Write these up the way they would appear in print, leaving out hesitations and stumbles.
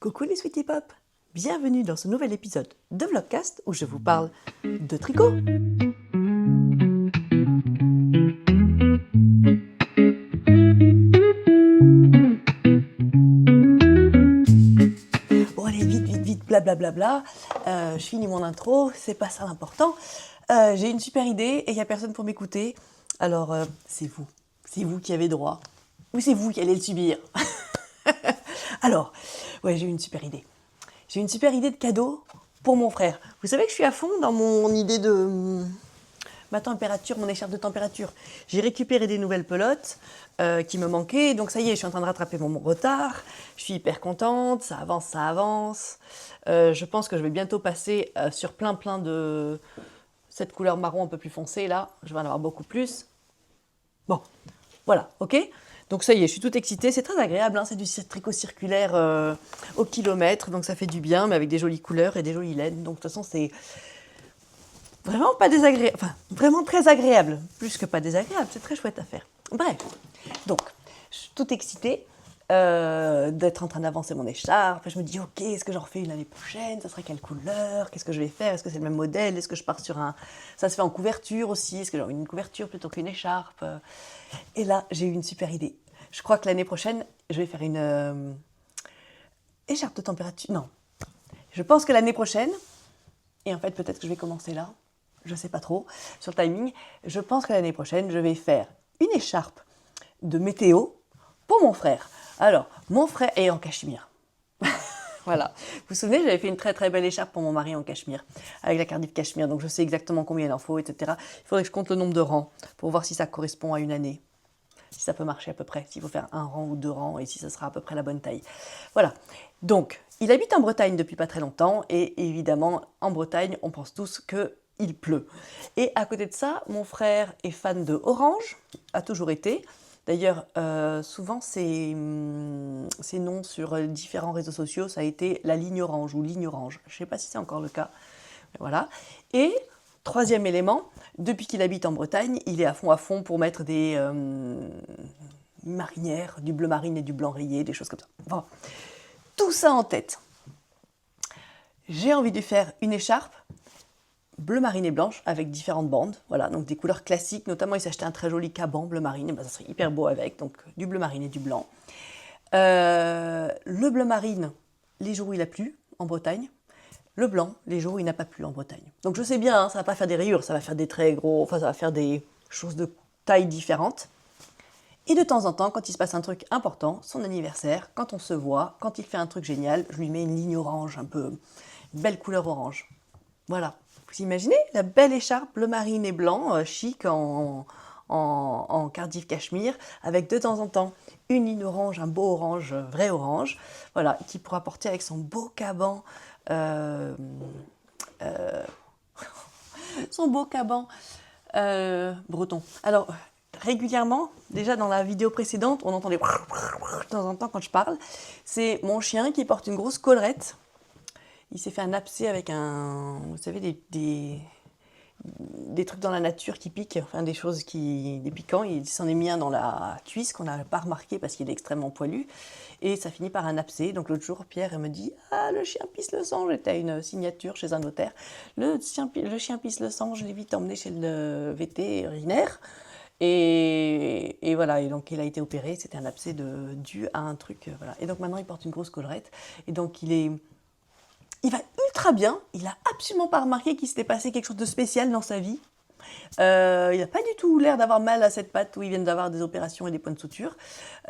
Coucou les Sweetie Pop, bienvenue dans ce nouvel épisode de Vlogcast où je vous parle de tricot. Bon allez, vite, blablabla, je finis mon intro, c'est pas ça l'important. J'ai une super idée et il n'y a personne pour m'écouter, alors c'est vous qui avez droit, ou c'est vous qui allez le subir. Alors, ouais, j'ai une super idée. J'ai une super idée de cadeau pour mon frère. Vous savez que je suis à fond dans mon idée de ma température, mon écharpe de température. J'ai récupéré des nouvelles pelotes qui me manquaient. Donc ça y est, je suis en train de rattraper mon retard. Je suis hyper contente, ça avance, ça avance. Je pense que je vais bientôt passer sur plein de cette couleur marron un peu plus foncée là. Je vais en avoir beaucoup plus. Bon, voilà, ok. Donc ça y est, je suis toute excitée, c'est très agréable, hein, c'est du tricot circulaire au kilomètre, donc ça fait du bien, mais avec des jolies couleurs et des jolies laines. Donc de toute façon, c'est vraiment pas désagréable, enfin vraiment très agréable, plus que pas désagréable, c'est très chouette à faire. Bref, donc je suis toute excitée d'être en train d'avancer mon écharpe. Je me dis, ok, est-ce que j'en refais une l'année prochaine? Ça serait quelle couleur? Qu'est-ce que je vais faire? Est-ce que c'est le même modèle? Est-ce que je pars sur un... Ça se fait en couverture aussi, est-ce que j'ai une couverture plutôt qu'une écharpe? Et là, j'ai eu une super idée. Je crois que l'année prochaine, je vais faire une écharpe de température. Non, je pense que l'année prochaine, et en fait peut-être que je vais commencer là, je ne sais pas trop, sur le timing, je pense que l'année prochaine, je vais faire une écharpe de météo pour mon frère. Alors, mon frère est en cachemire. Voilà. Vous vous souvenez, j'avais fait une très belle écharpe pour mon mari en cachemire, avec la Cardiff cachemire, donc je sais exactement combien il en faut, etc. Il faudrait que je compte le nombre de rangs pour voir si ça correspond à une année. Si ça peut marcher à peu près, s'il faut faire un rang ou deux rangs et si ça sera à peu près la bonne taille. Voilà. Donc, il habite en Bretagne depuis pas très longtemps et évidemment, en Bretagne, on pense tous qu'il pleut. Et à côté de ça, mon frère est fan de Orange, a toujours été. D'ailleurs, souvent, ses noms sur différents réseaux sociaux, ça a été la ligne orange ou ligne orange. Je ne sais pas si c'est encore le cas. Voilà. Et troisième élément, depuis qu'il habite en Bretagne, il est à fond pour mettre des marinières, du bleu marine et du blanc rayé, des choses comme ça. Bon. Tout ça en tête. J'ai envie de faire une écharpe bleu marine et blanche avec différentes bandes, voilà, donc des couleurs classiques, notamment il s'est acheté un très joli caban bleu marine, et ben, ça serait hyper beau avec, donc du bleu marine et du blanc. Le bleu marine, les jours où il a plu en Bretagne, le blanc, les jours où il n'a pas plu en Bretagne. Donc je sais bien, hein, ça va pas faire des rayures, ça va faire des très gros, enfin ça va faire des choses de tailles différentes. Et de temps en temps, quand il se passe un truc important, son anniversaire, quand on se voit, quand il fait un truc génial, je lui mets une ligne orange, un peu, une belle couleur orange. Voilà. Vous imaginez la belle écharpe bleu marine et blanc, chic en Cardiff cachemire, avec de temps en temps une ligne orange, un beau orange, vrai orange, voilà, qui pourra porter avec son beau caban, son beau caban breton. Alors, régulièrement, déjà dans la vidéo précédente, on entendait de temps en temps quand je parle, c'est mon chien qui porte une grosse collerette. Il s'est fait un abcès avec vous savez, des trucs dans la nature qui piquent, enfin des piquants. Il s'en est mis un dans la cuisse qu'on n'a pas remarqué parce qu'il est extrêmement poilu. Et ça finit par un abcès. Donc l'autre jour, Pierre me dit « Ah, le chien pisse le sang !» J'étais à une signature chez un notaire. Le chien pisse le sang, je l'ai vite emmené chez le vétérinaire. Et voilà, et donc il a été opéré. C'était un abcès dû à un truc. Voilà. Et donc maintenant, il porte une grosse collerette. Et donc il va ultra bien, il n'a absolument pas remarqué qu'il s'était passé quelque chose de spécial dans sa vie. Il n'a pas du tout l'air d'avoir mal à cette patte où il vient d'avoir des opérations et des points de suture.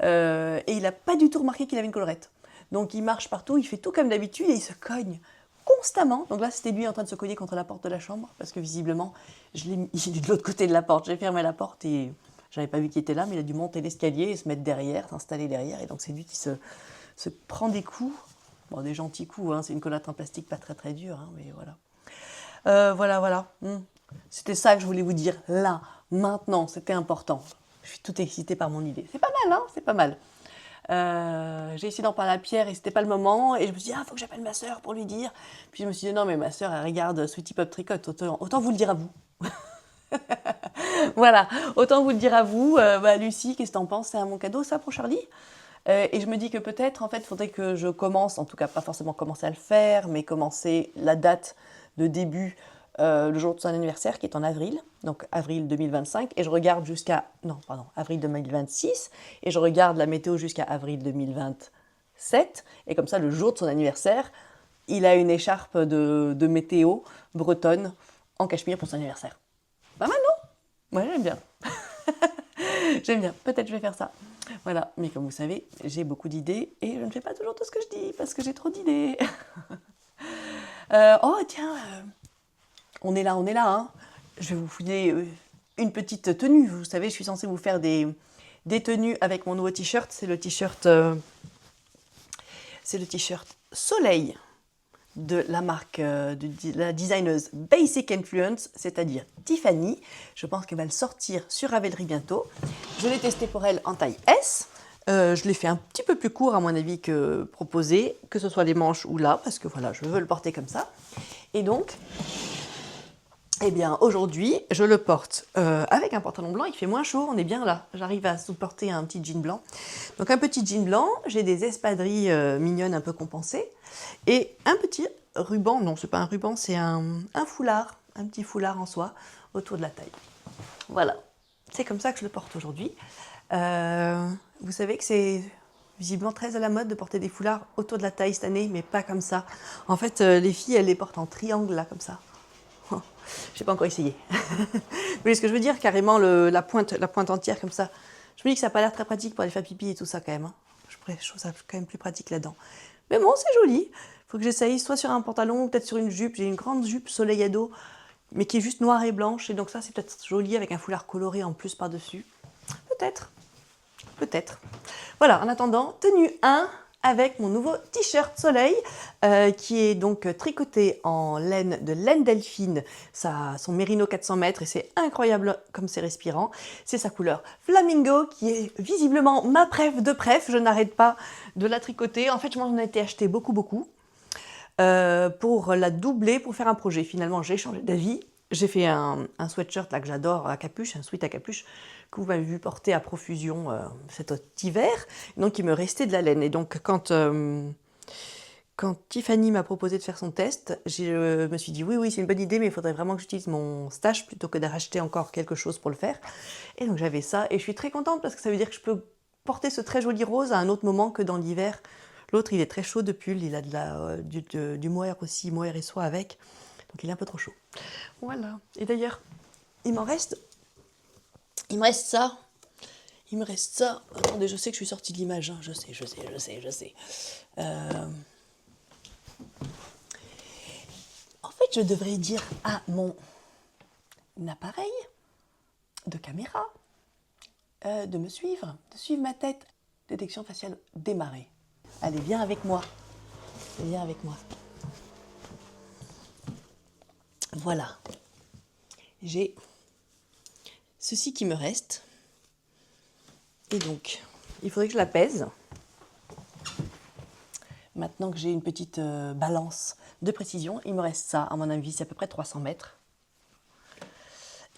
Et il n'a pas du tout remarqué qu'il avait une collerette. Donc il marche partout, il fait tout comme d'habitude et il se cogne constamment. Donc là, c'était lui en train de se cogner contre la porte de la chambre parce que visiblement, il est de l'autre côté de la porte. J'ai fermé la porte et je n'avais pas vu qu'il était là, mais il a dû monter l'escalier et se mettre derrière, s'installer derrière. Et donc c'est lui qui se prend des coups. Bon, des gentils coups, hein, c'est une collerette en plastique pas très dure, hein, mais voilà. Voilà. C'était ça que je voulais vous dire, là, maintenant, c'était important. Je suis toute excitée par mon idée. C'est pas mal, hein, c'est pas mal. J'ai essayé d'en parler à Pierre et c'était pas le moment, et je me suis dit, faut que j'appelle ma sœur pour lui dire. Puis je me suis dit, non, mais ma sœur, elle regarde Sweetie Pop Tricote, autant vous le dire à vous. Voilà, autant vous le dire à vous. Lucie, qu'est-ce que t'en penses? C'est un bon cadeau, ça, pour Charlie? Et je me dis que peut-être, en fait, il faudrait que je commence, en tout cas pas forcément commencer à le faire, mais commencer la date de début, le jour de son anniversaire, qui est en avril, donc avril 2025, et je regarde jusqu'à, non, pardon, avril 2026, et je regarde la météo jusqu'à avril 2027, et comme ça, le jour de son anniversaire, il a une écharpe de météo bretonne en cachemire pour son anniversaire. Pas mal, non? Ouais, j'aime bien. J'aime bien, peut-être je vais faire ça. Voilà, mais comme vous savez, j'ai beaucoup d'idées et je ne fais pas toujours tout ce que je dis parce que j'ai trop d'idées. Oh tiens, on est là, hein. Je vais vous fouiller une petite tenue. Vous savez, je suis censée vous faire des tenues avec mon nouveau t-shirt. C'est le t-shirt Soleil de la marque de la designeuse Basic Influence, c'est-à-dire Tiffany. Je pense qu'elle va le sortir sur Ravelry bientôt. Je l'ai testé pour elle en taille S. Je l'ai fait un petit peu plus court à mon avis que proposé, que ce soit les manches ou là, parce que voilà, je veux le porter comme ça. Et donc, eh bien aujourd'hui, je le porte avec un pantalon blanc, il fait moins chaud, on est bien là. J'arrive à supporter un petit jean blanc. Donc un petit jean blanc, j'ai des espadrilles mignonnes un peu compensées et un petit ruban, non c'est pas un ruban, c'est un foulard, un petit foulard en soie autour de la taille. Voilà, c'est comme ça que je le porte aujourd'hui. Vous savez que c'est visiblement très à la mode de porter des foulards autour de la taille cette année, mais pas comme ça. En fait, les filles, elles les portent en triangle là, comme ça. Je n'ai pas encore essayé. Mais ce que je veux dire, carrément la pointe entière comme ça. Je me dis que ça n'a pas l'air très pratique pour aller faire pipi et tout ça quand même. Hein. Je trouve ça quand même plus pratique là-dedans. Mais bon, c'est joli. Il faut que j'essaye soit sur un pantalon, peut-être sur une jupe. J'ai une grande jupe soleil à dos, mais qui est juste noire et blanche. Et donc ça, c'est peut-être joli avec un foulard coloré en plus par-dessus. Peut-être. Peut-être. Voilà, en attendant, tenue 1 avec mon nouveau t-shirt soleil qui est donc tricoté en laine de laine delphine, son mérino 400 mètres et c'est incroyable comme c'est respirant. C'est sa couleur flamingo qui est visiblement ma préf de préf, je n'arrête pas de la tricoter. En fait, je m'en étais acheté beaucoup pour la doubler, pour faire un projet. Finalement, j'ai changé d'avis. J'ai fait un sweatshirt là, que j'adore à capuche, un sweat à capuche que vous m'avez vu porter à profusion cet hiver. Donc il me restait de la laine. Et donc quand Tiffany m'a proposé de faire son test, je me suis dit oui c'est une bonne idée, mais il faudrait vraiment que j'utilise mon stash plutôt que de racheter encore quelque chose pour le faire. Et donc j'avais ça et je suis très contente parce que ça veut dire que je peux porter ce très joli rose à un autre moment que dans l'hiver. L'autre il est très chaud de pull, il a du mohair aussi, mohair et soie avec. Donc il est un peu trop chaud. Voilà. Et d'ailleurs, il me reste ça. Attendez, je sais que je suis sortie de l'image. Hein. Je sais. En fait, je devrais dire à mon appareil de caméra de me suivre, de suivre ma tête. Détection faciale démarrée. Allez, viens avec moi. Voilà. J'ai ceci qui me reste. Et donc, il faudrait que je la pèse. Maintenant que j'ai une petite balance de précision, il me reste ça, à mon avis, c'est à peu près 300 mètres.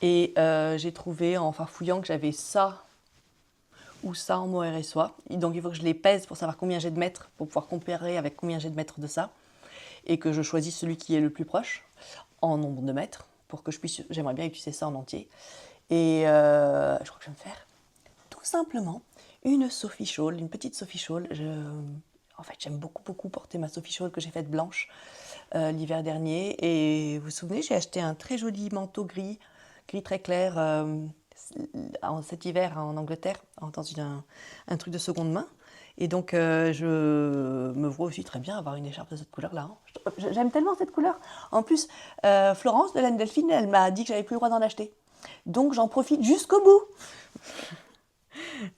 Et j'ai trouvé en farfouillant que j'avais ça ou ça en mohair et soie. Et donc il faut que je les pèse pour savoir combien j'ai de mètres, pour pouvoir comparer avec combien j'ai de mètres de ça. Et que je choisisse celui qui est le plus proche en nombre de mètres, pour que je puisse, j'aimerais bien utiliser ça en entier. Et je crois que je vais me faire tout simplement une Sophie Shawl, une petite Sophie Shawl. En fait, j'aime beaucoup porter ma Sophie Shawl que j'ai faite blanche l'hiver dernier. Et vous vous souvenez, j'ai acheté un très joli manteau gris très clair cet hiver en Angleterre, dans un truc de seconde main. Et donc, je me vois aussi très bien avoir une écharpe de cette couleur-là. Hein. J'aime tellement cette couleur. En plus, Florence de Laine Delphine, elle m'a dit que j'avais plus le droit d'en acheter. Donc, j'en profite jusqu'au bout.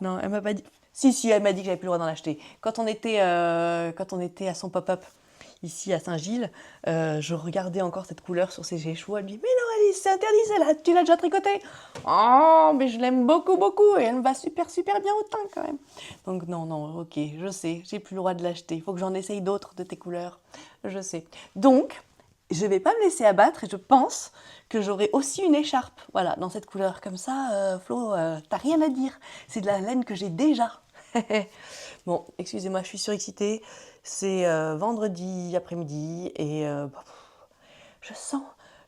Non, elle m'a pas dit. Si, elle m'a dit que j'avais plus le droit d'en acheter. Quand on était à son pop-up ici à Saint-Gilles, je regardais encore cette couleur sur ses échoues. Elle me dit mais non Alice, c'est interdit celle-là, tu l'as déjà tricotée. Oh, mais je l'aime beaucoup et elle me va super bien au teint quand même. Donc non, ok, je sais, j'ai plus le droit de l'acheter. Il faut que j'en essaye d'autres de tes couleurs, je sais. Donc je vais pas me laisser abattre et je pense que j'aurai aussi une écharpe, voilà, dans cette couleur. Comme ça, Flo, t'as rien à dire. C'est de la laine que j'ai déjà. Bon, excusez-moi, je suis surexcitée. C'est vendredi après-midi et je sens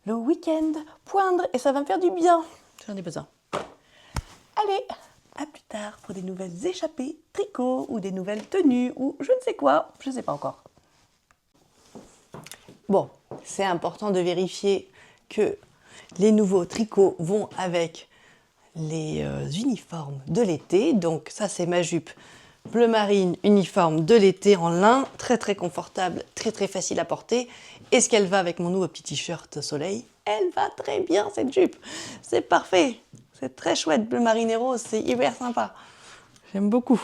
le week-end poindre et ça va me faire du bien. J'en ai besoin. Allez, à plus tard pour des nouvelles échappées, tricot ou des nouvelles tenues ou je ne sais quoi, je ne sais pas encore. Bon, c'est important de vérifier que les nouveaux tricots vont avec les uniformes de l'été. Donc ça, c'est ma jupe bleu marine, uniforme de l'été en lin, très très confortable, très très facile à porter. Est-ce qu'elle va avec mon nouveau petit t-shirt soleil? Elle va très bien cette jupe, c'est parfait, c'est très chouette, bleu marine et rose, c'est hyper sympa. J'aime beaucoup.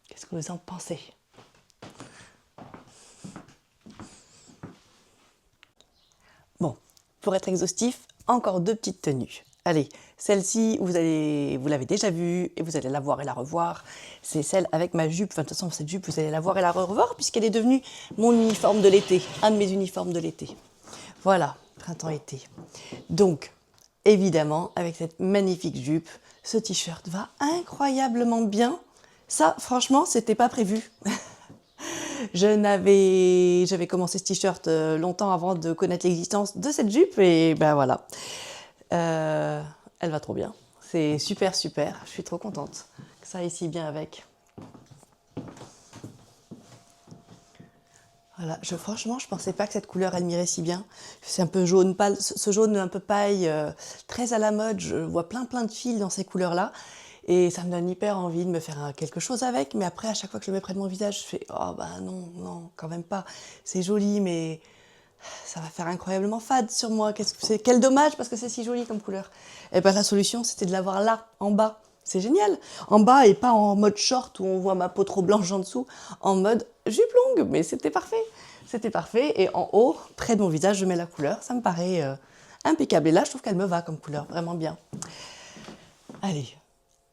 Qu'est-ce que vous en pensez? Bon, pour être exhaustif, encore 2 petites tenues. Allez, celle-ci, vous l'avez déjà vue et vous allez la voir et la revoir. C'est celle avec ma jupe. Enfin, de toute façon, cette jupe, vous allez la voir et la revoir puisqu'elle est devenue mon uniforme de l'été, un de mes uniformes de l'été. Voilà, printemps-été. Donc, évidemment, avec cette magnifique jupe, ce t-shirt va incroyablement bien. Ça, franchement, c'était pas prévu. J'avais commencé ce t-shirt longtemps avant de connaître l'existence de cette jupe et ben voilà. Elle va trop bien. C'est super super. Je suis trop contente que ça aille si bien avec. Voilà, franchement, je pensais pas que cette couleur, elle m'irait si bien. C'est un peu jaune pâle, ce jaune un peu paille, très à la mode. Je vois plein de fils dans ces couleurs-là. Et ça me donne hyper envie de me faire quelque chose avec. Mais après, à chaque fois que je le mets près de mon visage, je fais « Oh bah non, quand même pas. C'est joli, mais ça va faire incroyablement fade sur moi. Quel dommage parce que c'est si joli comme couleur. » Et ben la solution, c'était de l'avoir là, en bas. C'est génial. En bas et pas en mode short où on voit ma peau trop blanche en dessous. En mode jupe longue, mais c'était parfait. C'était parfait. Et en haut, près de mon visage, je mets la couleur. Ça me paraît impeccable. Et là, je trouve qu'elle me va comme couleur, vraiment bien. Allez,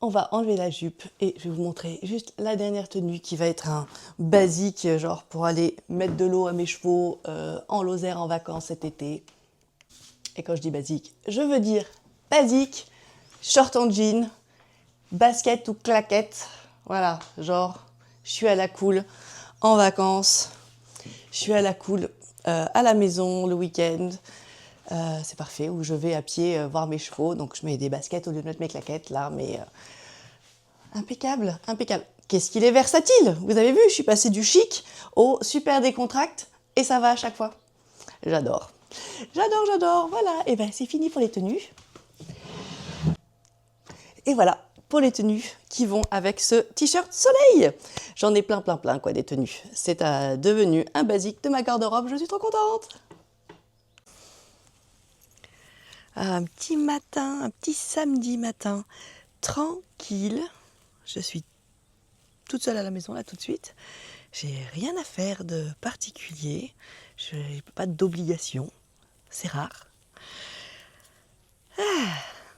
on va enlever la jupe et je vais vous montrer juste la dernière tenue qui va être un basique, genre pour aller mettre de l'eau à mes chevaux en Lozère en vacances cet été. Et quand je dis basique, je veux dire basique, short en jean, basket ou claquette. Voilà, genre, je suis à la cool en vacances, je suis à la cool à la maison le week-end. C'est parfait, où je vais à pied voir mes chevaux, donc je mets des baskets au lieu de mettre mes claquettes là, mais impeccable, impeccable. Qu'est-ce qu'il est versatile! Vous avez vu, je suis passée du chic au super décontracte et ça va à chaque fois. J'adore. J'adore, voilà. Et ben c'est fini pour les tenues. Et voilà, pour les tenues qui vont avec ce t-shirt soleil. J'en ai plein quoi des tenues. C'est devenu un basique de ma garde-robe, je suis trop contente. Un petit samedi matin, tranquille. Je suis toute seule à la maison là tout de suite. J'ai rien à faire de particulier. Je n'ai pas d'obligation. C'est rare.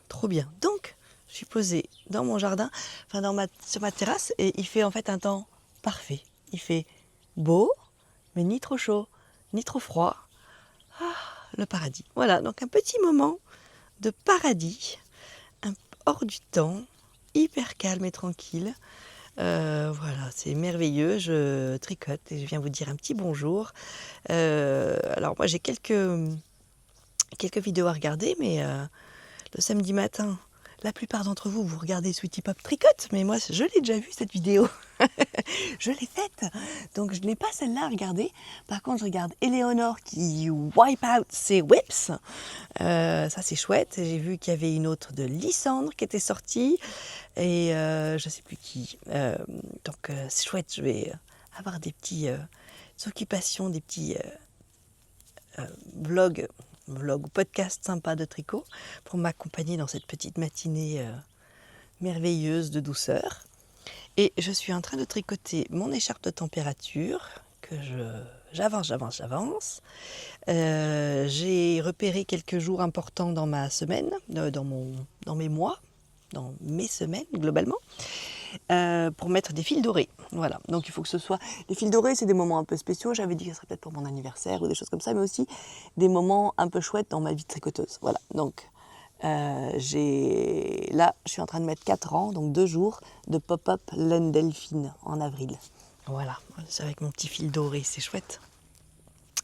Trop bien. Donc, je suis posée dans mon jardin, enfin sur ma terrasse, et il fait en fait un temps parfait. Il fait beau, mais ni trop chaud, ni trop froid. Ah, le paradis. Voilà, donc un petit moment de paradis, hors du temps, hyper calme et tranquille. Voilà, c'est merveilleux. Je tricote et je viens vous dire un petit bonjour. Alors moi j'ai quelques vidéos à regarder, mais le samedi matin, la plupart d'entre vous, vous regardez Sweetie Pop Tricote, mais moi je l'ai déjà vue cette vidéo. Je l'ai faite, donc je n'ai pas celle-là à regarder. Par contre, je regarde Éléonore qui wipe out ses whips. Ça, c'est chouette. J'ai vu qu'il y avait une autre de Lysandre qui était sortie. Et je ne sais plus qui. Donc, c'est chouette. Je vais avoir des petites occupations, des petits vlogs ou podcasts sympas de tricot pour m'accompagner dans cette petite matinée merveilleuse de douceur. Et je suis en train de tricoter mon écharpe de température que j'avance. J'ai repéré quelques jours importants dans ma semaine, dans mes mois, dans mes semaines globalement, pour mettre des fils dorés. Voilà, donc il faut que ce soit... Les fils dorés, c'est des moments un peu spéciaux. J'avais dit que ce serait peut-être pour mon anniversaire ou des choses comme ça, mais aussi des moments un peu chouettes dans ma vie de tricoteuse. Voilà, donc Là, je suis en train de mettre 4 rangs, donc 2 jours de pop-up laine Delphine en avril. Voilà, c'est avec mon petit fil doré, c'est chouette.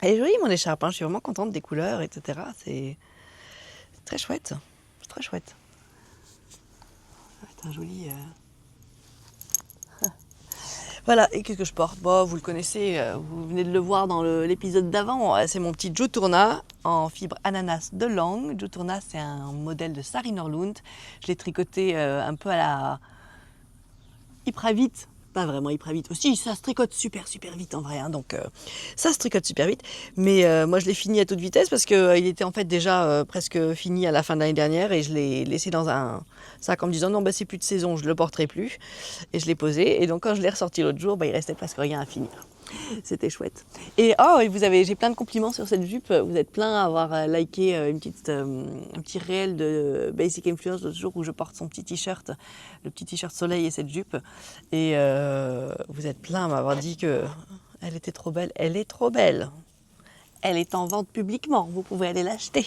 Elle est jolie mon écharpe, hein, je suis vraiment contente des couleurs, etc. C'est très chouette, c'est très chouette. C'est un joli... Voilà, et qu'est-ce que je porte? Bon, vous le connaissez, vous venez de le voir dans l'épisode d'avant, c'est mon petit Juturna en fibre ananas de Lang. Juturna, c'est un modèle de Sari Norlund. Je l'ai tricoté un peu à la hyper vite. Pas vraiment hyper vite. Aussi, ça se tricote super vite en vrai, hein, donc ça se tricote super vite. Mais moi, je l'ai fini à toute vitesse parce qu'il était en fait déjà presque fini à la fin de l'année dernière et je l'ai laissé dans un sac en me disant non, bah, c'est plus de saison, je ne le porterai plus. Et je l'ai posé. Et donc, quand je l'ai ressorti l'autre jour, bah, il restait presque rien à finir. C'était chouette. Et j'ai plein de compliments sur cette jupe. Vous êtes plein à avoir liké un petit réel de Basic Influence l'autre jour où je porte son petit t-shirt, le petit t-shirt soleil et cette jupe. Et vous êtes plein à m'avoir dit que elle était trop belle. Elle est trop belle. Elle est en vente publiquement. Vous pouvez aller l'acheter.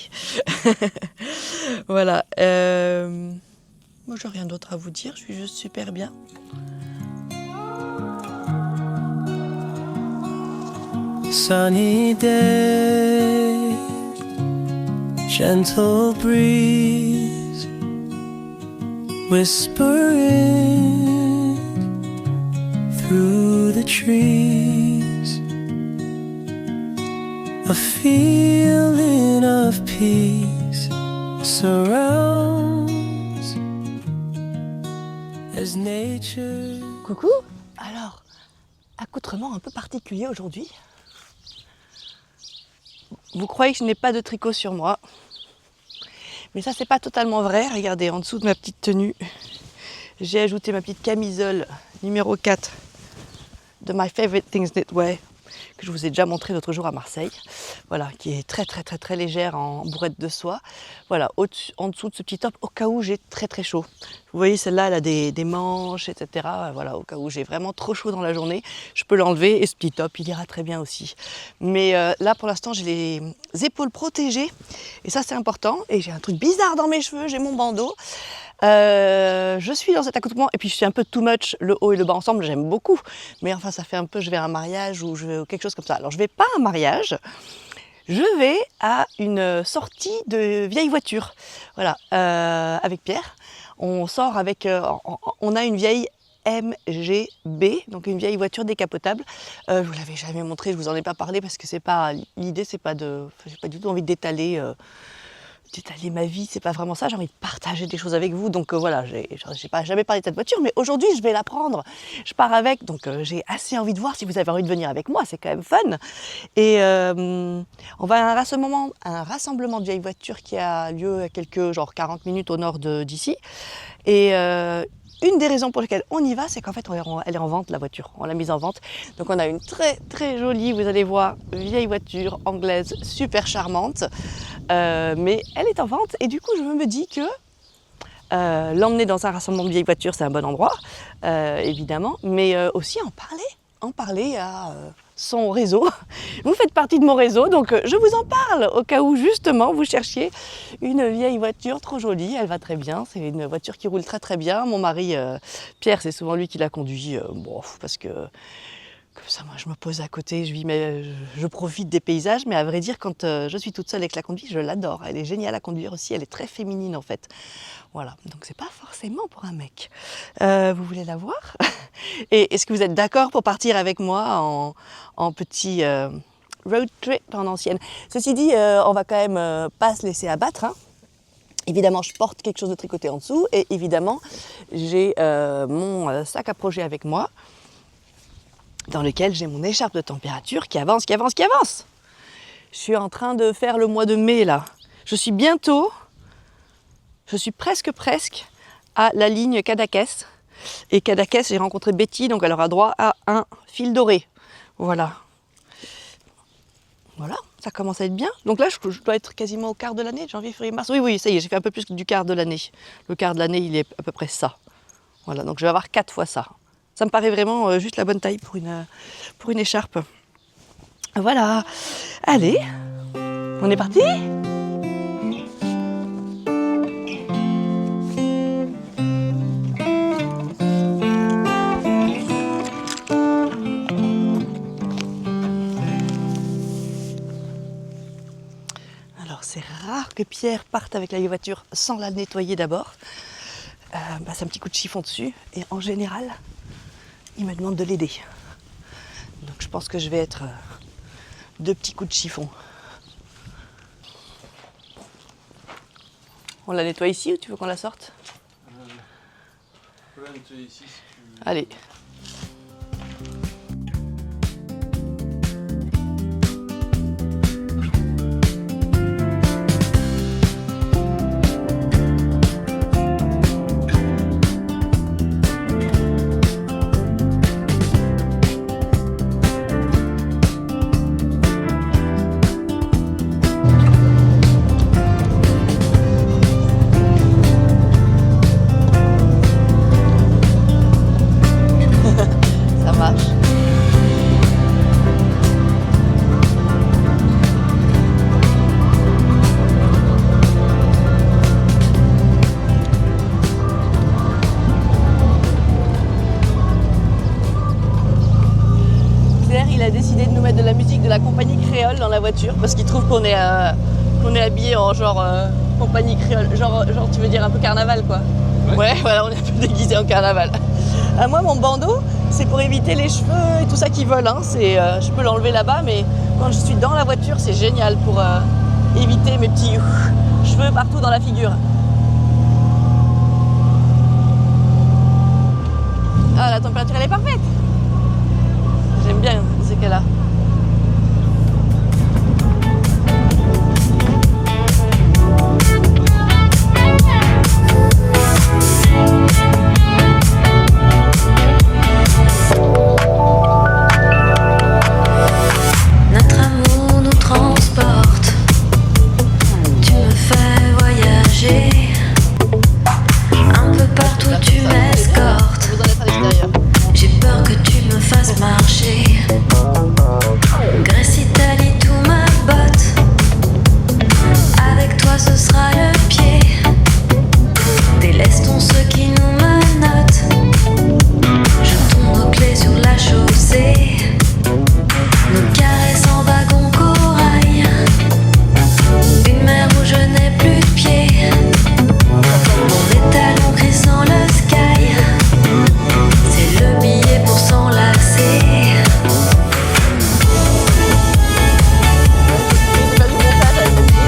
Voilà. Moi, j'ai rien d'autre à vous dire. Je suis juste super bien. Sunny day, gentle breeze, whispering through the trees, a feeling of peace surrounds as nature. Coucou. Alors, accoutrement un peu particulier aujourd'hui. Vous croyez que je n'ai pas de tricot sur moi, mais ça c'est pas totalement vrai. Regardez, en dessous de ma petite tenue, j'ai ajouté ma petite camisole numéro 4 de My Favorite Things Knitwear que je vous ai déjà montré l'autre jour à Marseille. Voilà, qui est très légère en bourrette de soie. Voilà, en dessous de ce petit top, au cas où j'ai très chaud. Vous voyez, celle-là, elle a des manches, etc. Voilà, au cas où j'ai vraiment trop chaud dans la journée, je peux l'enlever et ce petit top, il ira très bien aussi. Mais là, pour l'instant, j'ai les épaules protégées et ça, c'est important. Et j'ai un truc bizarre dans mes cheveux, j'ai mon bandeau. Je suis dans cet accoutrement et puis je suis un peu too much, le haut et le bas ensemble, j'aime beaucoup. Mais enfin, ça fait un peu, je vais à un mariage ou je vais quelque chose comme ça. Alors, je vais pas à un mariage. Je vais à une sortie de vieille voiture, voilà, avec Pierre. On sort avec, on a une vieille MGB, donc une vieille voiture décapotable. Je vous l'avais jamais montré, je vous en ai pas parlé parce que c'est pas l'idée, c'est pas j'ai pas du tout envie d'étaler ma vie, c'est pas vraiment ça, j'ai envie de partager des choses avec vous, donc voilà, j'ai pas jamais parlé de cette voiture, mais aujourd'hui je vais la prendre, je pars avec, donc j'ai assez envie de voir si vous avez envie de venir avec moi, c'est quand même fun, et on va à un rassemblement de vieilles voitures qui a lieu à genre 40 minutes au nord d'ici, et une des raisons pour lesquelles on y va, c'est qu'en fait, elle est en vente, la voiture. On l'a mise en vente. Donc, on a une très jolie, vous allez voir, vieille voiture anglaise, super charmante. Mais elle est en vente. Et du coup, je me dis que l'emmener dans un rassemblement de vieilles voitures, c'est un bon endroit, évidemment. Mais aussi en parler à son réseau. Vous faites partie de mon réseau, donc je vous en parle au cas où justement vous cherchiez une vieille voiture trop jolie. Elle va très bien, c'est une voiture qui roule très bien. Mon mari Pierre, c'est souvent lui qui la conduit, parce que comme ça, moi, je me pose à côté, je profite des paysages, mais à vrai dire, quand je suis toute seule avec la conduite, je l'adore. Elle est géniale à conduire aussi, elle est très féminine en fait. Voilà, donc c'est pas forcément pour un mec. Vous voulez la voir? Et est-ce que vous êtes d'accord pour partir avec moi en petit road trip en ancienne? Ceci dit, on va quand même pas se laisser abattre, hein. Évidemment, je porte quelque chose de tricoté en dessous et évidemment, j'ai mon sac à projet avec moi, dans lequel j'ai mon écharpe de température qui avance. Je suis en train de faire le mois de mai là. Je suis presque à la ligne Cadaqués. Et Cadaqués, j'ai rencontré Betty, donc elle aura droit à un fil doré. Voilà, ça commence à être bien. Donc là, je dois être quasiment au quart de l'année, janvier, février, mars. Oui, ça y est, j'ai fait un peu plus du quart de l'année. Le quart de l'année, il est à peu près ça. Voilà, donc je vais avoir 4 fois ça. Ça me paraît vraiment juste la bonne taille pour une écharpe. Voilà. Allez, on est parti ? c'est rare que Pierre parte avec la voiture sans la nettoyer d'abord. C'est un petit coup de chiffon dessus et en général, il me demande de l'aider. Donc je pense que je vais être 2 petits coups de chiffon. On la nettoie ici ou tu veux qu'on la sorte? On peut la nettoyer ici si tu veux. Allez. Ça marche. Claire, il a décidé de nous mettre de la musique de la compagnie créole dans la voiture parce qu'il trouve qu'on est habillé en genre compagnie créole. Genre, tu veux dire un peu carnaval quoi. Ouais, voilà, on est un peu déguisé en carnaval. Moi, mon bandeau, c'est pour éviter les cheveux et tout ça qui volent. Hein. Je peux l'enlever là-bas, mais quand je suis dans la voiture, c'est génial pour éviter mes petits cheveux partout dans la figure. Ah, la température, elle est parfaite. J'aime bien ce qu'elle a. Notre amour nous transporte, tu me fais voyager, un peu partout tu m'escortes, Vous en êtes à l'extérieur. j'ai peur que tu me fasses marcher, Grèce, Italie, tout ma botte, avec toi ce sera le pied, délaisse-t-on ceux qui nous menottent, jetons nos clés sur la chaussée. Nos caresses en wagon corail, une mer où je n'ai plus de pied, mon étalon crissant le sky, c'est le billet pour s'enlacer. J'ai pas vu le montage avec le pied.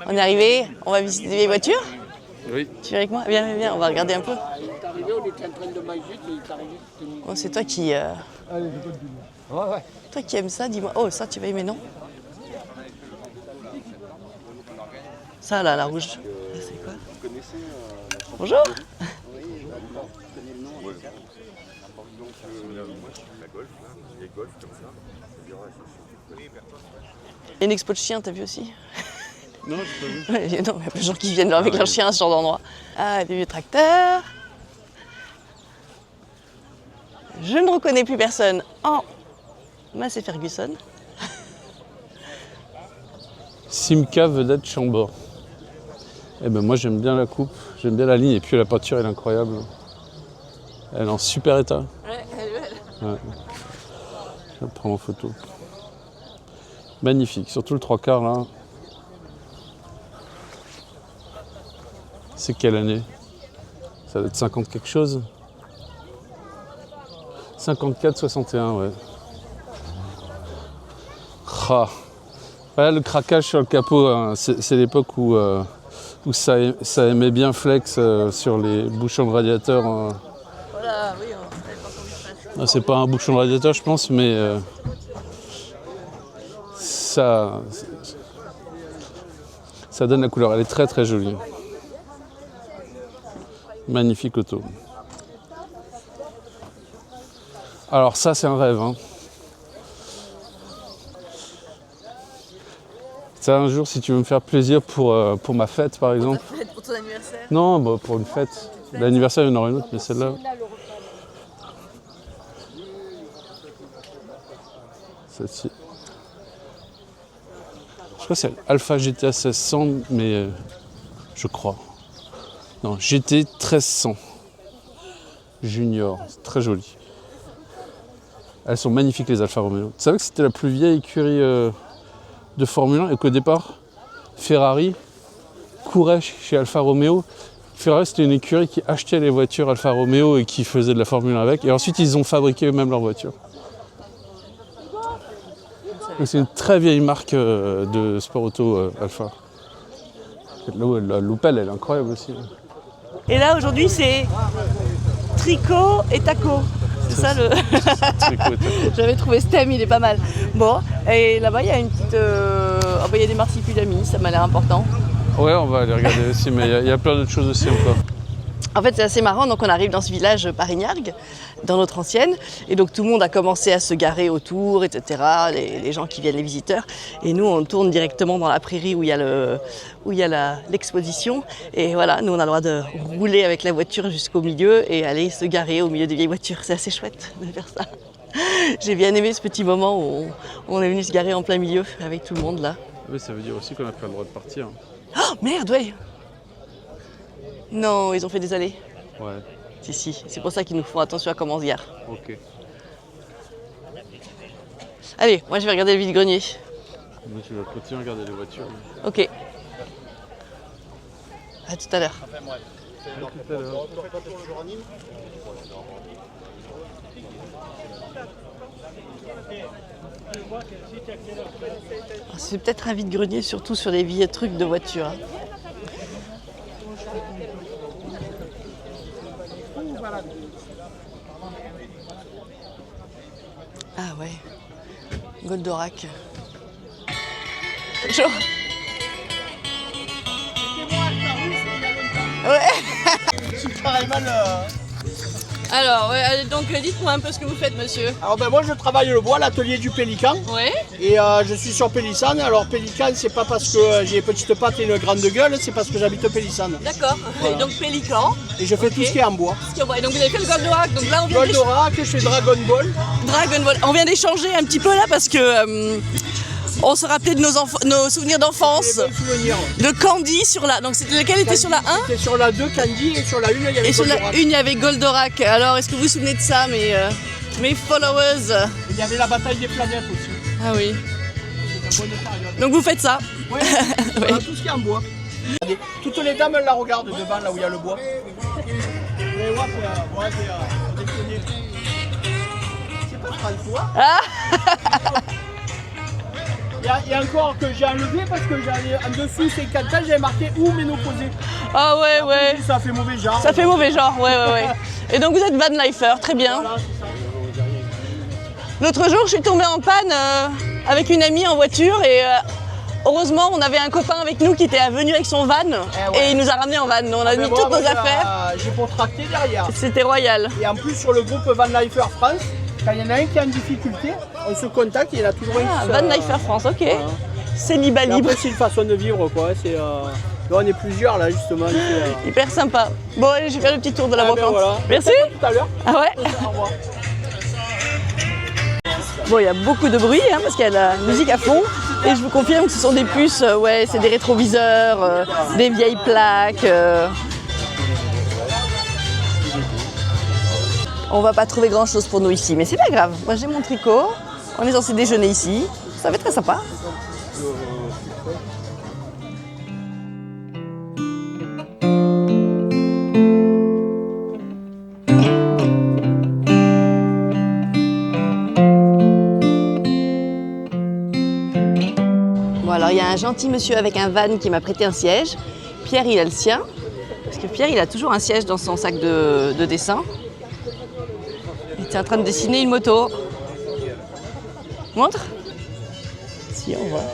On est arrivé, on va visiter des vieilles voitures. Oui. Tu viens avec moi? Viens, on va regarder un peu. Oh, c'est toi qui. Toi qui aimes ça, dis-moi. Oh, ça, tu vas aimer, non? Ça, là, la rouge. C'est quoi? Bonjour! Il y a une expo de chiens, t'as vu aussi? Non, j'ai pas vu. Ouais, non, il y a plein de gens qui viennent avec leurs chiens à ce genre d'endroit. Ah, des vieux tracteurs. Je ne reconnais plus personne en Massey Ferguson. Simca vedette Chambord. Eh ben moi j'aime bien la coupe, j'aime bien la ligne et puis la peinture elle est incroyable. Elle est en super état. Ouais, elle est belle. Ouais. Je vais la prendre en photo. Magnifique, surtout le 3/4 là. C'est quelle année? Ça doit être 50 quelque chose. 54, 61, ouais. Ah. Ouais, le craquage sur le capot, hein, c'est l'époque où ça aimait bien flex sur les bouchons de radiateur. Voilà, oui, on avait pas entendu ça. C'est pas un bouchon de radiateur, je pense, mais ça donne la couleur. Elle est très très jolie. Magnifique auto. Alors ça, c'est un rêve. Hein. Ça, un jour, si tu veux me faire plaisir pour ma fête, par exemple. Pour ton anniversaire. Non, bah, pour une fête. L'anniversaire, il y en aura une autre, mais celle-là. celle-ci. Je crois que c'est Alpha GTA 1600, mais je crois. Non, GT 1300 Junior, c'est très joli. Elles sont magnifiques les Alfa Romeo. Tu savais que c'était la plus vieille écurie de Formule 1 et qu'au départ, Ferrari courait chez Alfa Romeo. Ferrari, c'était une écurie qui achetait les voitures Alfa Romeo et qui faisait de la Formule 1 avec. Et ensuite, ils ont fabriqué eux-mêmes leurs voitures. Donc, c'est une très vieille marque de sport auto Alfa. La Loupelle, elle est incroyable aussi. Et là, aujourd'hui, c'est tricot et taco. C'est ça le. J'avais trouvé ce thème, il est pas mal. Bon, et là-bas, il y a une petite. Il y a des marsupilamis, ça m'a l'air important. Ouais, on va aller regarder aussi, mais il y a plein d'autres choses aussi encore. En fait, c'est assez marrant. Donc, on arrive dans ce village Parignargues, dans notre ancienne. Et donc, tout le monde a commencé à se garer autour, etc. Les gens qui viennent, les visiteurs. Et nous, on tourne directement dans la prairie où il y a l'exposition. Et voilà, nous, on a le droit de rouler avec la voiture jusqu'au milieu et aller se garer au milieu des vieilles voitures. C'est assez chouette de faire ça. J'ai bien aimé ce petit moment où on est venu se garer en plein milieu avec tout le monde là. Oui, ça veut dire aussi qu'on n'a pas le droit de partir. Oh, merde, ouais. Non, ils ont fait des allées. Ouais, Si. C'est pour ça qu'ils nous font attention à comment on se gare. ok. Allez, moi je vais regarder le vide-grenier. Moi, tu vas continuer à regarder les voitures. Ok. À tout à l'heure. Tout à l'heure. C'est peut-être un vide-grenier, surtout sur les vieux trucs de voiture. Ah ouais, Goldorak. Bonjour. Alors, donc dites-moi un peu ce que vous faites, monsieur. Alors moi je travaille le bois à l'atelier du Pélican Ouais. et je suis sur Pélissane. Alors Pélican c'est pas parce que j'ai petite patte et une grande gueule, c'est parce que j'habite Pélissane. D'accord. Voilà. Donc Pélican. Et je fais tout ce qui est en bois. Et donc vous avez fait le Goldorak. Donc là on vient Goldorak, je fais Dragon Ball. Dragon Ball. On vient d'échanger un petit peu là parce que on se rappelait de nos souvenirs d'enfance. Des bons souvenirs. De Candy sur la. Donc c'était lequel était sur la 1 C'était sur la 2 Candy et sur la 1 il y avait et sur la 1 Goldorak. il y avait Goldorak. Alors est-ce que vous vous souvenez de ça, mes followers? Il y avait la bataille des planètes aussi. Ah oui. C'était une bonne période. Donc vous faites ça? Ouais, voilà, tout ce qui est en bois. Toutes les dames elles la regardent devant là où il y a le bois. Mais ouais, c'est déconner. C'est pas François. Ah. Il y a encore que j'ai enlevé parce que j'avais en dessous 50 ans, j'avais marqué ou ménopausé. Ah ouais. Ça fait mauvais genre. Ça fait mauvais genre, ouais. Et donc vous êtes van lifer, très bien. Voilà, c'est ça. L'autre jour, je suis tombée en panne avec une amie en voiture et heureusement, on avait un copain avec nous qui était venu avec son van et il nous a ramenés en van. Donc, on a mis toutes nos affaires. J'ai contracté derrière. C'était royal. Et en plus sur le groupe Van Lifer France, quand il y en a un qui est en difficulté, on se contacte et il a toujours Ah, un Van Lifer France, ok. Voilà. Célibat Et libre. après c'est une façon de vivre quoi. Là, on est plusieurs là justement. Hyper sympa. Bon, allez, je vais faire le petit tour de la brocante. Voilà. Merci. Tout à l'heure. Ah ouais. Au revoir. Bon, il y a beaucoup de bruit parce qu'il y a de la musique à fond. Et je vous confirme que ce sont des puces, c'est des rétroviseurs, des vieilles plaques. On va pas trouver grand chose pour nous ici, mais c'est pas grave. Moi j'ai mon tricot, on est censé déjeuner ici, ça va être très sympa. Bon alors il y a un gentil monsieur avec un van qui m'a prêté un siège. Pierre il a le sien, parce que Pierre il a toujours un siège dans son sac de dessin. Il était en train de dessiner une moto. Montre. Si, on voit.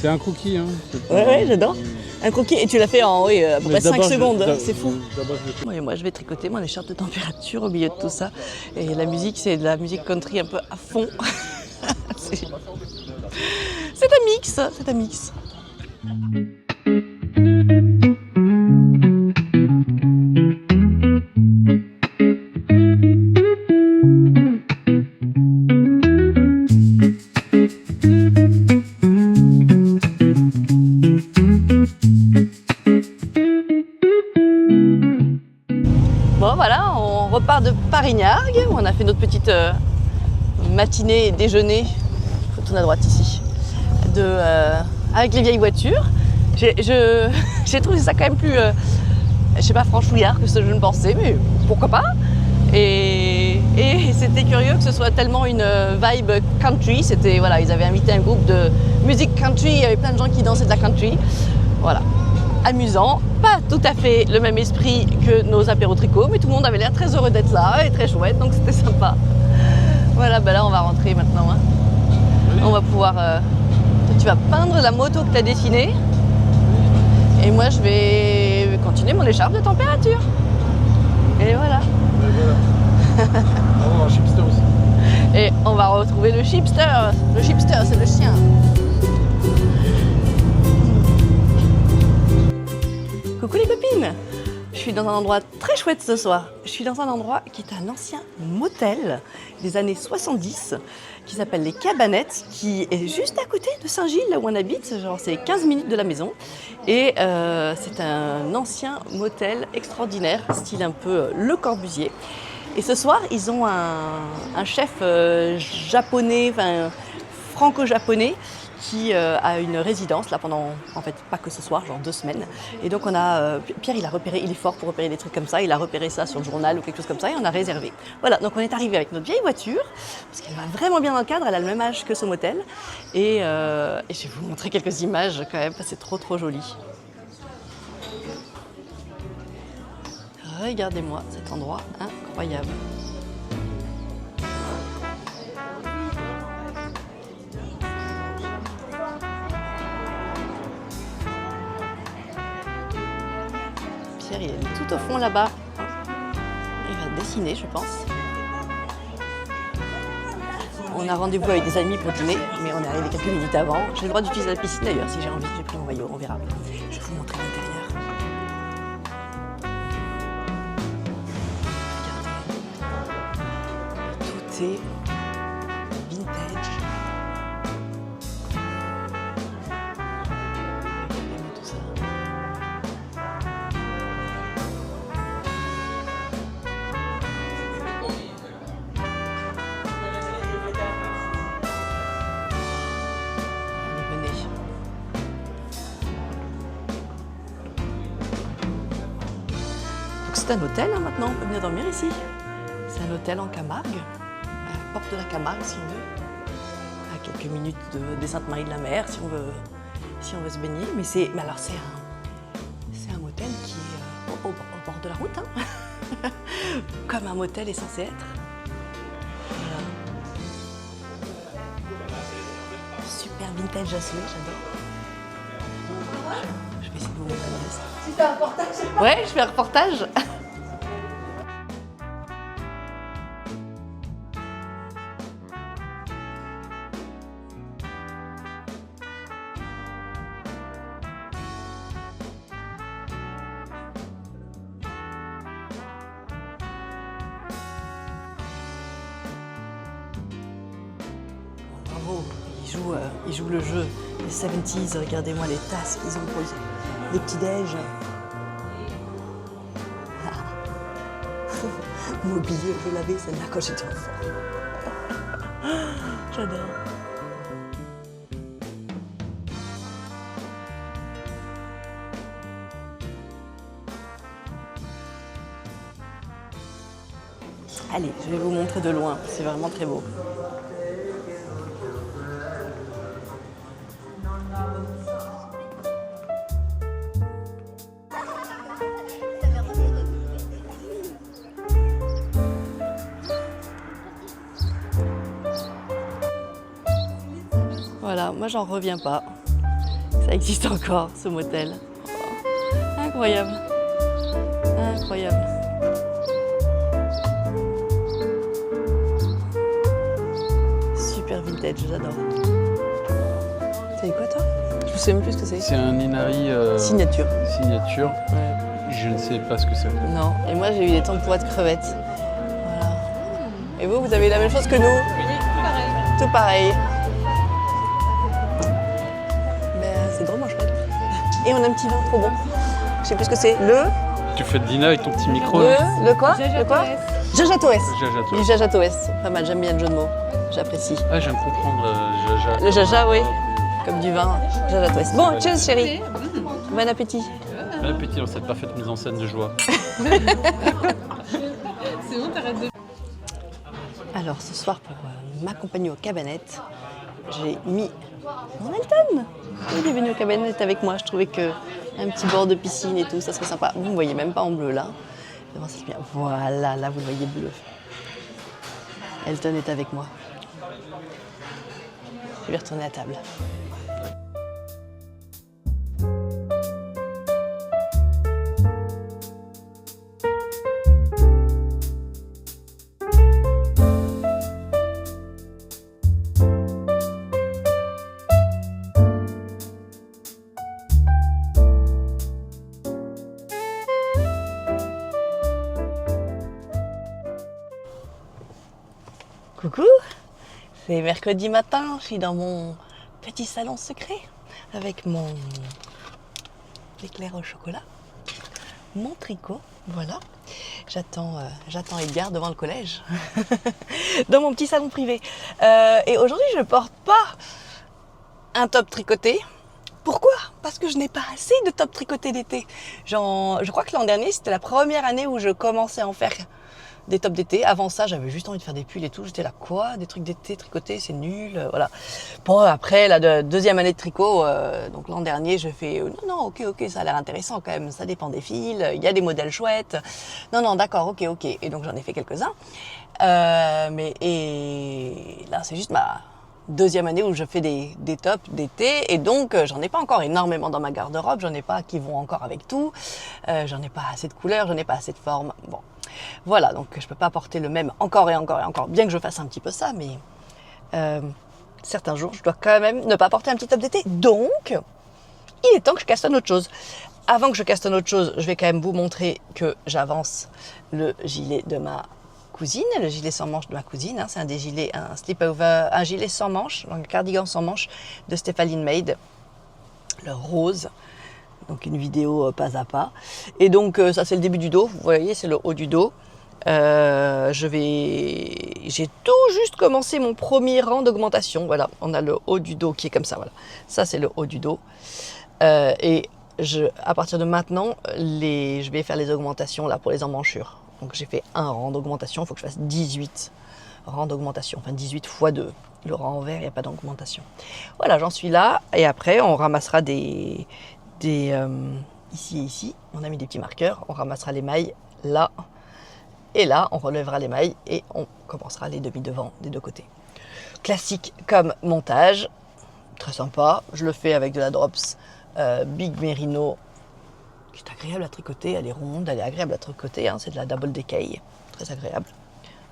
C'est un cookie, hein. Ouais, j'adore. Un croquis, et tu l'as fait en à peu près 5 secondes. C'est fou. D'abord, Oui, moi, je vais tricoter mon écharpe de température au milieu de tout ça. Et la musique, c'est de la musique country un peu à fond. c'est un mix, c'est un mix. Bon voilà, on repart de Parignargues. On a fait notre petite matinée et déjeuner. Faut tourner à droite ici. Avec les vieilles voitures. J'ai trouvé ça quand même plus, je sais pas, franchouillard que ce que je ne pensais, mais pourquoi pas. Et c'était curieux que ce soit tellement une vibe country. C'était, voilà, ils avaient invité un groupe de musique country, il y avait plein de gens qui dansaient de la country. Voilà, amusant, pas tout à fait le même esprit que nos apéros tricot, mais tout le monde avait l'air très heureux d'être là et très chouette, donc c'était sympa. Voilà, ben là on va rentrer maintenant. Hein. On va pouvoir... toi, tu vas peindre la moto que tu as dessinée. Et moi je vais continuer mon écharpe de température. Et voilà. On va un chipster aussi. Et on va retrouver le chipster. Le chipster, c'est le chien. Coucou les copines. Je suis dans un endroit très chouette ce soir. Je suis dans un endroit qui est un ancien motel des années 70 qui s'appelle Les Cabanettes, qui est juste à côté de Saint-Gilles, là où on habite. Genre c'est 15 minutes de la maison. Et c'est un ancien motel extraordinaire, style un peu Le Corbusier. Et ce soir, ils ont un chef japonais, enfin franco-japonais, qui a une résidence là pendant, en fait, pas que ce soir, genre 2 semaines. Et donc on a, Pierre il a repéré, il est fort pour repérer des trucs comme ça, il a repéré ça sur le journal ou quelque chose comme ça et on a réservé. Voilà, donc on est arrivé avec notre vieille voiture, parce qu'elle va vraiment bien dans le cadre, elle a le même âge que ce motel. Et je vais vous montrer quelques images quand même, parce que c'est trop joli. Regardez-moi cet endroit incroyable. Pierre, il est tout au fond là-bas. Il va dessiner, je pense. On a rendez-vous avec des amis pour dîner, mais on est arrivé quelques minutes avant. J'ai le droit d'utiliser la piscine d'ailleurs, si j'ai envie. J'ai pris mon maillot, on verra. Je vais vous montrer l'intérieur. Tout est vintage. Regardez-moi tout ça. Venez. Donc c'est un hôtel hein, maintenant, on peut venir dormir ici. C'est un hôtel en Camargue, à la porte de la Camargue si on veut, à quelques minutes des Saintes-Maries de la Mer si on veut se baigner. Mais alors c'est un motel qui est au bord de la route, hein. Comme un motel est censé être. Voilà. Super vintage jasmine, j'adore. Je vais essayer de vous montrer le reste. Tu fais un reportage? Ouais, je fais un reportage. Bravo, ils jouent le jeu des 70s. Regardez-moi les tasses qu'ils ont posées, les petits déj. Mobilier, je l'avais celle-là quand j'étais enfant. J'adore. Allez, je vais vous montrer de loin, c'est vraiment très beau. Voilà, moi j'en reviens pas. Ça existe encore, ce motel. Oh, incroyable. Incroyable. Super vintage, j'adore. C'est quoi toi? Je sais même plus ce que c'est. C'est un Inari Signature. signature. Ouais. Je ne sais pas ce que c'est. Non, et moi j'ai eu des tempura de crevettes. Voilà. Et vous avez la même chose que nous? Oui, tout pareil. Tout pareil. Ben, c'est drôlement chouette. Et on a un petit vin trop bon. Je sais plus ce que c'est. Le Tu fais de Dina avec ton petit micro. Le quoi? Le quoi? Jajatoès. Jaja, Du jajatoès. Pas mal, j'aime bien le jeu de mots. J'apprécie. Ah, je viens de comprendre jaja. Le jaja, oui. Comme du vin. Jajatoès. Bon, cheers chérie. Bon appétit. Bon appétit dans cette parfaite mise en scène de joie. Alors ce soir, pour m'accompagner aux cabanettes, j'ai mis mon Elton. Il est venu aux cabanettes avec moi. Je trouvais que un petit bord de piscine et tout, ça serait sympa. Vous ne me voyez même pas en bleu là. Devant, c'est bien. Voilà, là vous le voyez bleu. Elton est avec moi. Je vais retourner à table. Coucou, c'est mercredi matin, je suis dans mon petit salon secret avec mon éclair au chocolat, mon tricot, voilà. J'attends Edgar devant le collège, dans mon petit salon privé. Et aujourd'hui, je ne porte pas un top tricoté. Pourquoi? Parce que je n'ai pas assez de top tricotés d'été. Je crois que l'an dernier, c'était la première année où je commençais à en faire des tops d'été. Avant ça, j'avais juste envie de faire des pulls et tout. J'étais là, quoi? Des trucs d'été tricotés, c'est nul. Voilà. Bon, après, la deuxième année de tricot, donc l'an dernier, je fais non, ok, ça a l'air intéressant quand même. Ça dépend des fils. Il y a des modèles chouettes. Non, d'accord, ok. Et donc, j'en ai fait quelques-uns. Et là, c'est juste ma deuxième année où je fais des tops d'été. Et donc, j'en ai pas encore énormément dans ma garde-robe. J'en ai pas qui vont encore avec tout. J'en ai pas assez de couleurs. J'en ai pas assez de formes. Bon. Voilà, donc je peux pas porter le même encore et encore, bien que je fasse un petit peu ça, mais certains jours, je dois quand même ne pas porter un petit top d'été. Donc, il est temps que je castonne autre chose. Avant que je castonne autre chose, je vais quand même vous montrer que j'avance le gilet de ma cousine, le gilet sans manches de ma cousine. Hein, c'est un des gilets, un slip-over, un gilet sans manches, un cardigan sans manches de Stephanie Maid, le rose. Donc une vidéo pas à pas. Et donc ça c'est le début du dos, vous voyez c'est le haut du dos. J'ai tout juste commencé mon premier rang d'augmentation. Voilà, on a le haut du dos qui est comme ça. Voilà, ça c'est le haut du dos. Et à partir de maintenant, je vais faire les augmentations là pour les emmanchures. Donc j'ai fait un rang d'augmentation, il faut que je fasse 18 rangs d'augmentation, enfin 18 x 2. Le rang envers, il n'y a pas d'augmentation. Voilà, j'en suis là. Et après, on ramassera ici, on a mis des petits marqueurs, on ramassera les mailles là et là, on relèvera les mailles et on commencera les demi-devants des deux côtés. Classique comme montage, très sympa, je le fais avec de la Drops Big Merino, qui est agréable à tricoter, elle est ronde, elle est agréable à tricoter, hein, c'est de la Double Decay, très agréable.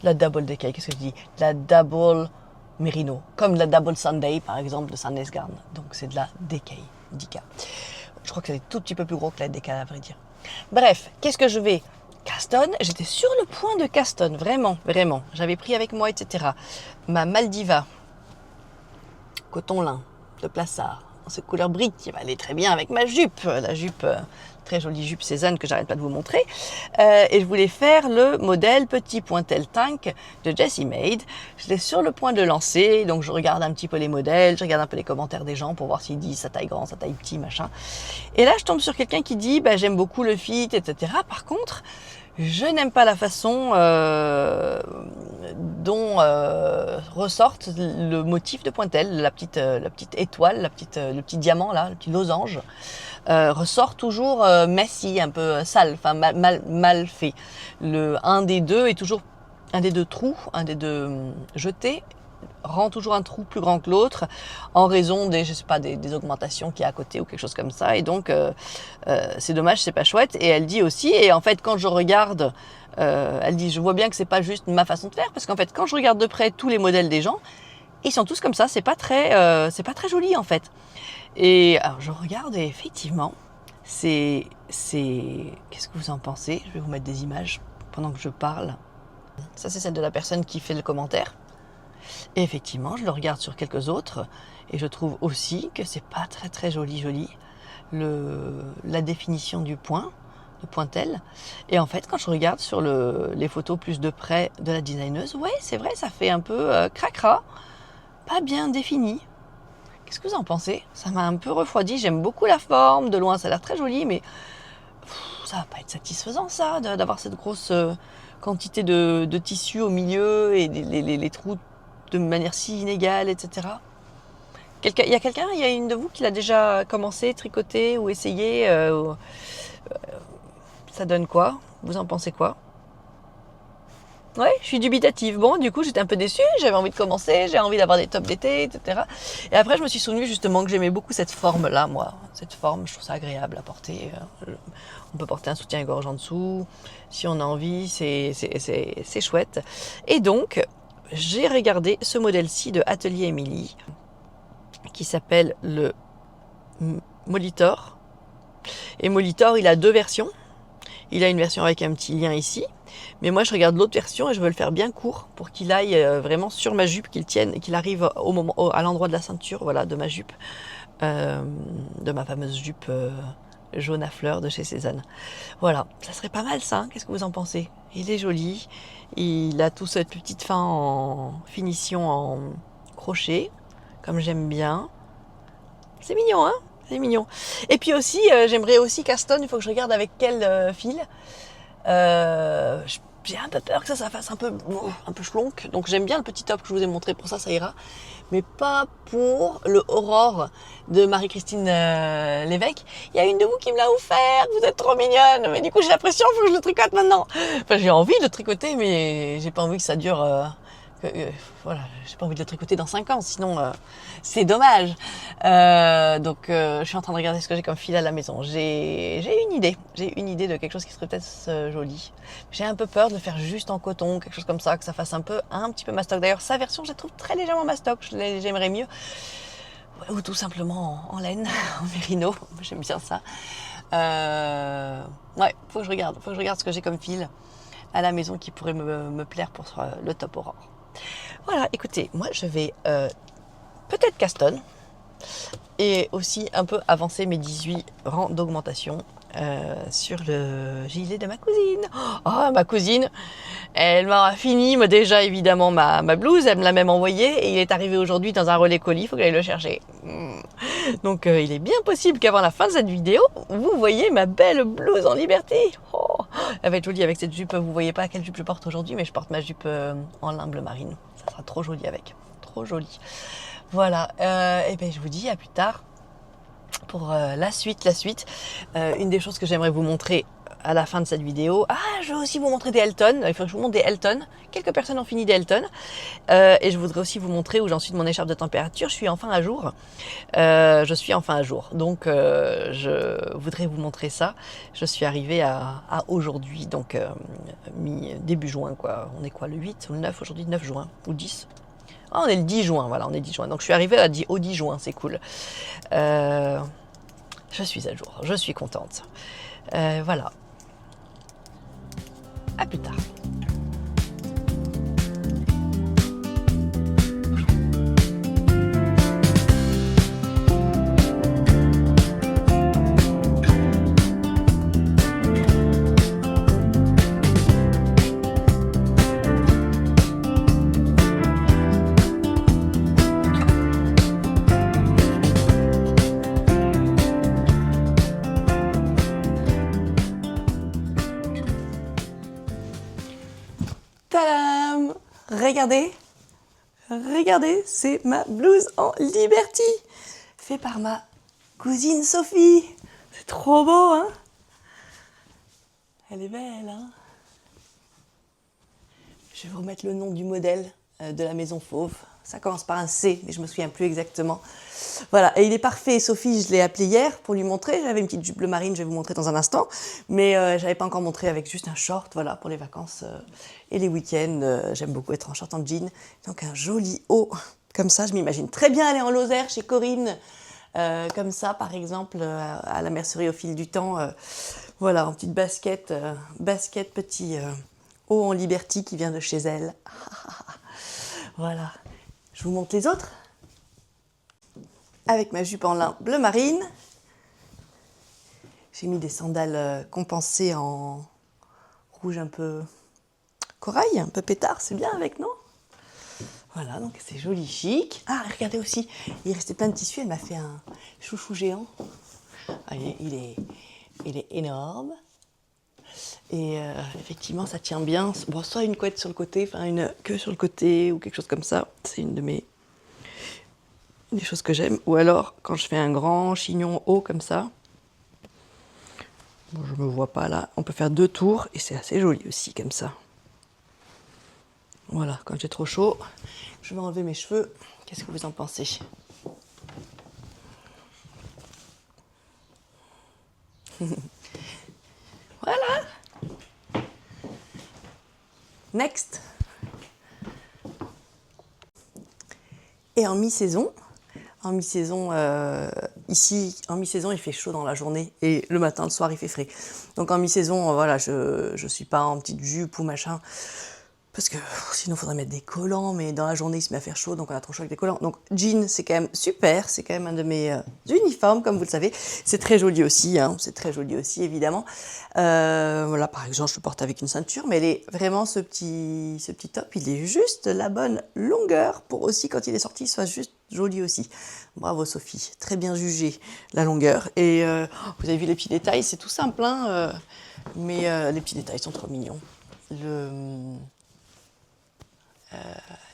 La Double Decay, qu'est-ce que je dis? La Double Merino, comme la Double Sunday par exemple de Sandnes Garn, donc c'est de la Decay, Dika. Je crois que c'est tout petit peu plus gros que la DK à vrai dire. Bref, qu'est-ce que je vais castonne? J'étais sur le point de castonne, vraiment. J'avais pris avec moi, etc. Ma Maldiva, coton lin, de Plassard, en cette couleur brique qui va aller très bien avec ma jupe. La jupe, très jolie jupe Cézanne que j'arrête pas de vous montrer. Et je voulais faire le modèle petit pointel tank de Jessie Maid. J'étais sur le point de lancer, donc je regarde un petit peu les modèles, je regarde un peu les commentaires des gens pour voir s'ils disent ça taille grand, ça taille petit, machin. Et là, je tombe sur quelqu'un qui dit bah, j'aime beaucoup le fit, etc. Par contre, je n'aime pas la façon dont ressortent le motif de pointel, la petite étoile, le petit diamant là, le petit losange, ressort toujours messy, un peu sale, enfin mal fait. Un des deux trous, un des deux jetés, rend toujours un trou plus grand que l'autre en raison des augmentations qu'il y a à côté ou quelque chose comme ça. Et donc, c'est dommage, c'est pas chouette. Et elle dit aussi, et en fait, quand je regarde, elle dit, je vois bien que c'est pas juste ma façon de faire, parce qu'en fait, quand je regarde de près tous les modèles des gens, ils sont tous comme ça. C'est pas très joli en fait. Et alors, je regarde et effectivement, qu'est-ce que vous en pensez? Je vais vous mettre des images pendant que je parle. Ça, c'est celle de la personne qui fait le commentaire. Et effectivement, je le regarde sur quelques autres et je trouve aussi que c'est pas très joli. La définition du point, pointelle. Et en fait, quand je regarde sur les photos plus de près de la designeuse, ouais, c'est vrai, ça fait un peu cracra, pas bien défini. Qu'est-ce que vous en pensez? Ça m'a un peu refroidi. J'aime beaucoup la forme, de loin ça a l'air très joli, mais ça va pas être satisfaisant ça, d'avoir cette grosse quantité de tissu au milieu et les trous de manière si inégale, etc. Il y a une de vous qui l'a déjà commencé, tricoté ou essayé ça donne quoi? Vous en pensez quoi? Ouais, je suis dubitative. Bon, du coup, j'étais un peu déçue, j'avais envie de commencer, j'ai envie d'avoir des tops d'été, etc. Et après, je me suis souvenue justement que j'aimais beaucoup cette forme-là, moi. Cette forme, je trouve ça agréable à porter. On peut porter un soutien-gorge en dessous. Si on a envie, c'est chouette. Et donc, j'ai regardé ce modèle-ci de Atelier Émilie, qui s'appelle le Molitor. Et Molitor, il a deux versions. Il a une version avec un petit lien ici. Mais moi, je regarde l'autre version et je veux le faire bien court pour qu'il aille vraiment sur ma jupe, qu'il tienne et qu'il arrive à l'endroit de la ceinture, voilà, de ma jupe, de ma fameuse jupe jaune à fleurs de chez Cézanne. Voilà, ça serait pas mal ça, hein. Qu'est-ce que vous en pensez? Il est joli, il a toute cette petite fin en finition en crochet, comme j'aime bien. C'est mignon, hein? C'est mignon. Et puis aussi, j'aimerais aussi Caston, il faut que je regarde avec quel fil. J'ai un peu peur que ça fasse un peu schlonk, donc j'aime bien le petit top que je vous ai montré, pour ça ira, mais pas pour le Aurore de Marie-Christine Lévesque. Il y a une de vous qui me l'a offert, vous êtes trop mignonne, mais du coup j'ai l'impression qu'il faut que je le tricote maintenant. Enfin, j'ai envie de le tricoter, mais j'ai pas envie que ça dure voilà, j'ai pas envie de le tricoter dans 5 ans, sinon c'est dommage. Donc je suis en train de regarder ce que j'ai comme fil à la maison. J'ai une idée de quelque chose qui serait peut-être joli. J'ai un peu peur de le faire juste en coton, quelque chose comme ça, que ça fasse un petit peu mastoc. D'ailleurs, sa version, je la trouve très légèrement mastoc. J'aimerais mieux, ou tout simplement en laine, en mérino. J'aime bien ça. Ouais, faut que je regarde ce que j'ai comme fil à la maison qui pourrait me plaire pour le top Aurore. Voilà, écoutez, moi je vais peut-être Caston et aussi un peu avancer mes 18 rangs d'augmentation sur le gilet de ma cousine. Oh, ma cousine, elle m'a fini, moi déjà évidemment ma blouse, elle me l'a même envoyé et il est arrivé aujourd'hui dans un relais colis, il faut que j'aille le chercher. Donc il est bien possible qu'avant la fin de cette vidéo, vous voyez ma belle blouse en Liberty. Oh, elle va être jolie avec cette jupe, vous voyez pas quelle jupe je porte aujourd'hui, mais je porte ma jupe en lin bleu marine. Ça sera trop joli avec, trop joli. Voilà, et ben je vous dis à plus tard pour la suite. Une des choses que j'aimerais vous montrer à la fin de cette vidéo, je vais aussi vous montrer des Elton. Il faut que je vous montre des Elton. Quelques personnes ont fini des Elton. Et je voudrais aussi vous montrer où j'en suis de mon écharpe de température. Je suis enfin à jour. Donc je voudrais vous montrer ça. Je suis arrivée à aujourd'hui, donc début juin, quoi. On est quoi, le 8 ou le 9 aujourd'hui, 9 juin ou 10 ? On est le 10 juin, voilà, on est 10 juin. Donc je suis arrivée au 10 juin, c'est cool. Je suis à jour, je suis contente. Voilà. À plus tard. Tadam! Regardez, c'est ma blouse en Liberty, fait par ma cousine Sophie. C'est trop beau, hein? Elle est belle, hein? Je vais vous remettre le nom du modèle de la maison fauve. Ça commence par un C, mais je me souviens plus exactement. Voilà, et il est parfait. Sophie, je l'ai appelée hier pour lui montrer. J'avais une petite jupe bleu marine, je vais vous montrer dans un instant. Mais je n'avais pas encore montré avec juste un short, voilà, pour les vacances et les week-ends. J'aime beaucoup être en short en jean. Donc un joli haut, comme ça, je m'imagine très bien aller en Lozère chez Corinne. Comme ça, par exemple, à la mercerie au fil du temps. Voilà, en petite basket petit haut en Liberty qui vient de chez elle. Voilà. Je vous montre les autres. Avec ma jupe en lin bleu marine. J'ai mis des sandales compensées en rouge un peu corail, un peu pétard, c'est bien avec, non? Voilà, donc c'est joli, chic. Ah, regardez aussi, il restait plein de tissus, elle m'a fait un chouchou géant. Ah, il est énorme. Et effectivement, ça tient bien. Bon, soit une couette sur le côté, enfin une queue sur le côté ou quelque chose comme ça. C'est une de mes des choses que j'aime. Ou alors, quand je fais un grand chignon haut comme ça, bon, je me vois pas là, on peut faire 2 tours et c'est assez joli aussi comme ça. Voilà, quand j'ai trop chaud, je vais enlever mes cheveux. Qu'est-ce que vous en pensez? Voilà. Next. Et en mi-saison, ici, en mi-saison, il fait chaud dans la journée et le matin, le soir, il fait frais. Donc en mi-saison, voilà, je suis pas en petite jupe ou machin, parce que sinon, il faudrait mettre des collants, mais dans la journée, il se met à faire chaud, donc on a trop chaud avec des collants. Donc jean, c'est quand même super, c'est quand même un de mes uniformes, comme vous le savez. C'est très joli aussi, hein, c'est très joli aussi, évidemment. Voilà, par exemple, je le porte avec une ceinture, mais elle est vraiment, ce petit top, il est juste la bonne longueur pour aussi, quand il est sorti, il soit juste joli aussi. Bravo Sophie, très bien jugé la longueur. Et vous avez vu les petits détails, c'est tout simple, hein, mais les petits détails sont trop mignons.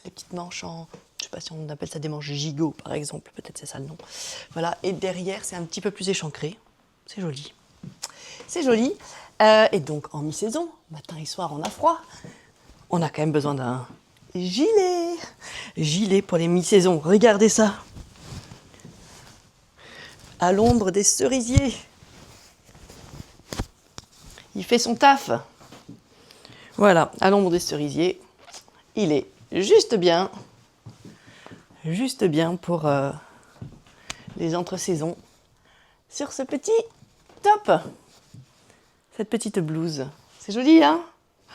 Les petites manches en, je sais pas si on appelle ça des manches gigot par exemple, peut-être c'est ça le nom. Voilà, et derrière c'est un petit peu plus échancré, c'est joli. C'est joli. Et donc en mi-saison, matin et soir on a froid, on a quand même besoin d'un gilet. Gilet pour les mi-saisons, regardez ça. À l'ombre des cerisiers. Il fait son taf. Voilà, à l'ombre des cerisiers. Il est juste bien pour les entre-saisons sur ce petit top, cette petite blouse. C'est joli, hein?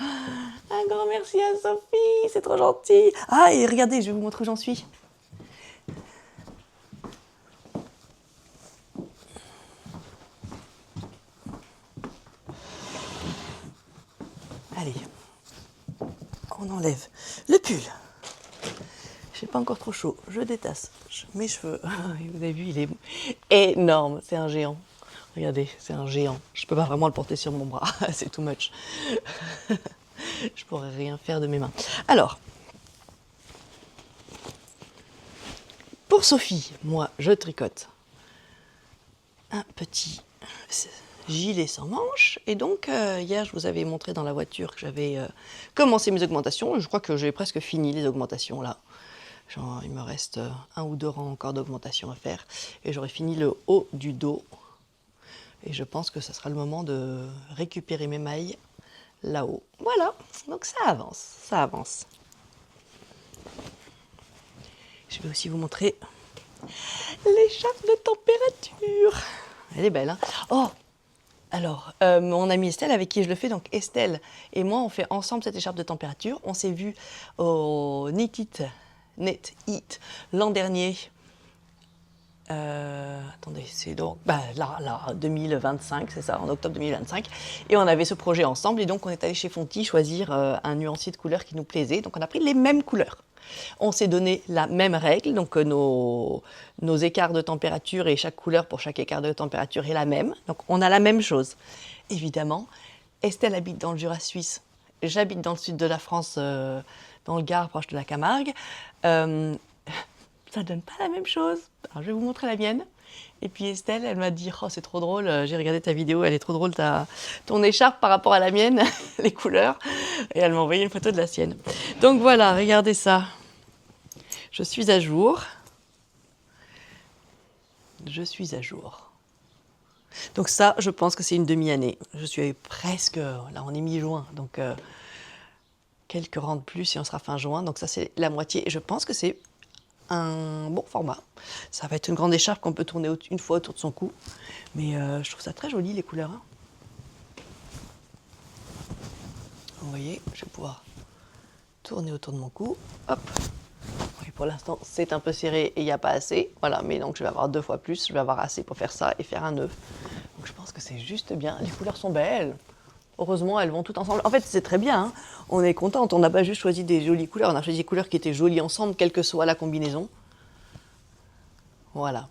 Un grand merci à Sophie, c'est trop gentil. Ah, et regardez, je vais vous montrer où j'en suis. Allez. On enlève le pull. J'ai pas encore trop chaud. Je détache mes cheveux. Vous avez vu, il est énorme. C'est un géant. Regardez, c'est un géant. Je peux pas vraiment le porter sur mon bras. C'est too much. Je pourrais rien faire de mes mains. Alors, pour Sophie, moi, je tricote un petit gilet sans manches. Et donc, hier, je vous avais montré dans la voiture que j'avais commencé mes augmentations. Je crois que j'ai presque fini les augmentations là. Genre, il me reste 1 ou 2 rangs encore d'augmentation à faire. Et j'aurai fini le haut du dos. Et je pense que ce sera le moment de récupérer mes mailles là-haut. Voilà, donc ça avance, ça avance. Je vais aussi vous montrer l'écharpe de température. Elle est belle, hein? Oh! Alors, mon amie Estelle, avec qui je le fais, donc Estelle et moi, on fait ensemble cette écharpe de température. On s'est vu au Net Eat l'an dernier. Attendez, c'est donc là, 2025, c'est ça, en octobre 2025. Et on avait ce projet ensemble, et donc on est allé chez Fonty choisir un nuancier de couleurs qui nous plaisait. Donc on a pris les mêmes couleurs. On s'est donné la même règle, donc nos écarts de température et chaque couleur pour chaque écart de température est la même. Donc on a la même chose. Évidemment, Estelle habite dans le Jura suisse, j'habite dans le sud de la France, dans le Gard, proche de la Camargue. Ça donne pas la même chose. Alors je vais vous montrer la mienne. Et puis Estelle, elle m'a dit « Oh, c'est trop drôle, j'ai regardé ta vidéo, elle est trop drôle, ton écharpe par rapport à la mienne, les couleurs. » Et elle m'a envoyé une photo de la sienne. Donc voilà, regardez ça. Je suis à jour. Je suis à jour. Donc ça, je pense que c'est une demi-année. Je suis presque... Là, on est mi-juin, donc quelques rangs de plus et on sera fin juin. Donc ça, c'est la moitié. Et je pense que c'est un bon format. Ça va être une grande écharpe qu'on peut tourner une fois autour de son cou. Mais je trouve ça très joli, les couleurs. Hein. Vous voyez, je vais pouvoir tourner autour de mon cou. Hop. Oui, pour l'instant, c'est un peu serré et il n'y a pas assez. Voilà, mais donc je vais avoir 2 fois plus. Je vais avoir assez pour faire ça et faire un nœud. Donc je pense que c'est juste bien. Les couleurs sont belles. Heureusement, elles vont toutes ensemble. En fait, c'est très bien. Hein. On est contente. On n'a pas juste choisi des jolies couleurs. On a choisi des couleurs qui étaient jolies ensemble, quelle que soit la combinaison. Voilà.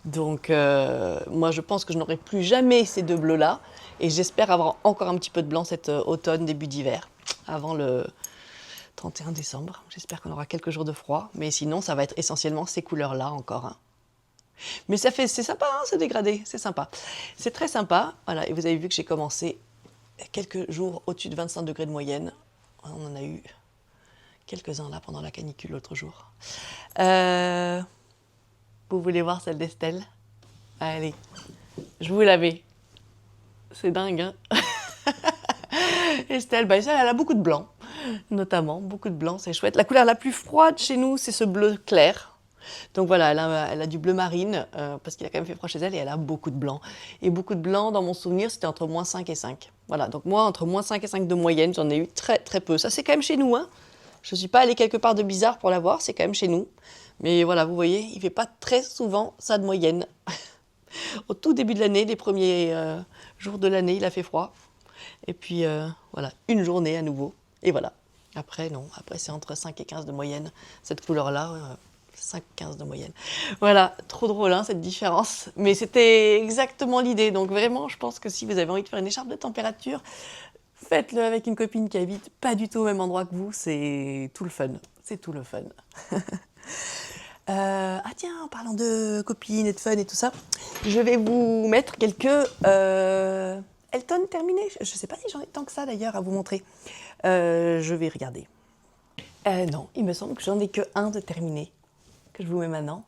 Donc, moi, je pense que je n'aurai plus jamais ces deux bleus-là. Et j'espère avoir encore un petit peu de blanc cet automne, début d'hiver, avant le 31 décembre. J'espère qu'on aura quelques jours de froid. Mais sinon, ça va être essentiellement ces couleurs-là encore. Hein. Mais c'est sympa, hein, ce dégradé. C'est sympa. C'est très sympa. Voilà. Et vous avez vu que j'ai commencé quelques jours au-dessus de 25 degrés de moyenne. On en a eu quelques-uns là pendant la canicule l'autre jour. Vous voulez voir celle d'Estelle? Allez, je vous la mets. C'est dingue, hein. Estelle, elle a beaucoup de blanc, notamment, beaucoup de blanc, c'est chouette. La couleur la plus froide chez nous, c'est ce bleu clair. Donc voilà, elle a du bleu marine, parce qu'il a quand même fait froid chez elle, et elle a beaucoup de blanc. Et beaucoup de blanc, dans mon souvenir, c'était entre moins 5 et 5. Voilà, donc moi, entre moins 5 et 5 de moyenne, j'en ai eu très très peu. Ça, c'est quand même chez nous, hein. Je ne suis pas allée quelque part de bizarre pour l'avoir, c'est quand même chez nous. Mais voilà, vous voyez, il ne fait pas très souvent ça de moyenne. Au tout début de l'année, les premiers jours de l'année, il a fait froid. Et puis, voilà, une journée à nouveau. Et voilà. Après, non. Après, c'est entre 5 et 15 de moyenne. Cette couleur-là, 5-15 de moyenne. Voilà, trop drôle, hein, cette différence. Mais c'était exactement l'idée. Donc vraiment, je pense que si vous avez envie de faire une écharpe de température, faites-le avec une copine qui habite pas du tout au même endroit que vous. C'est tout le fun. C'est tout le fun. Ah tiens, en parlant de copines et de fun et tout ça, je vais vous mettre quelques Elton terminés. Je sais pas si j'en ai tant que ça d'ailleurs à vous montrer. Je vais regarder. Non, il me semble que j'en ai que un de terminé, que je vous mets maintenant.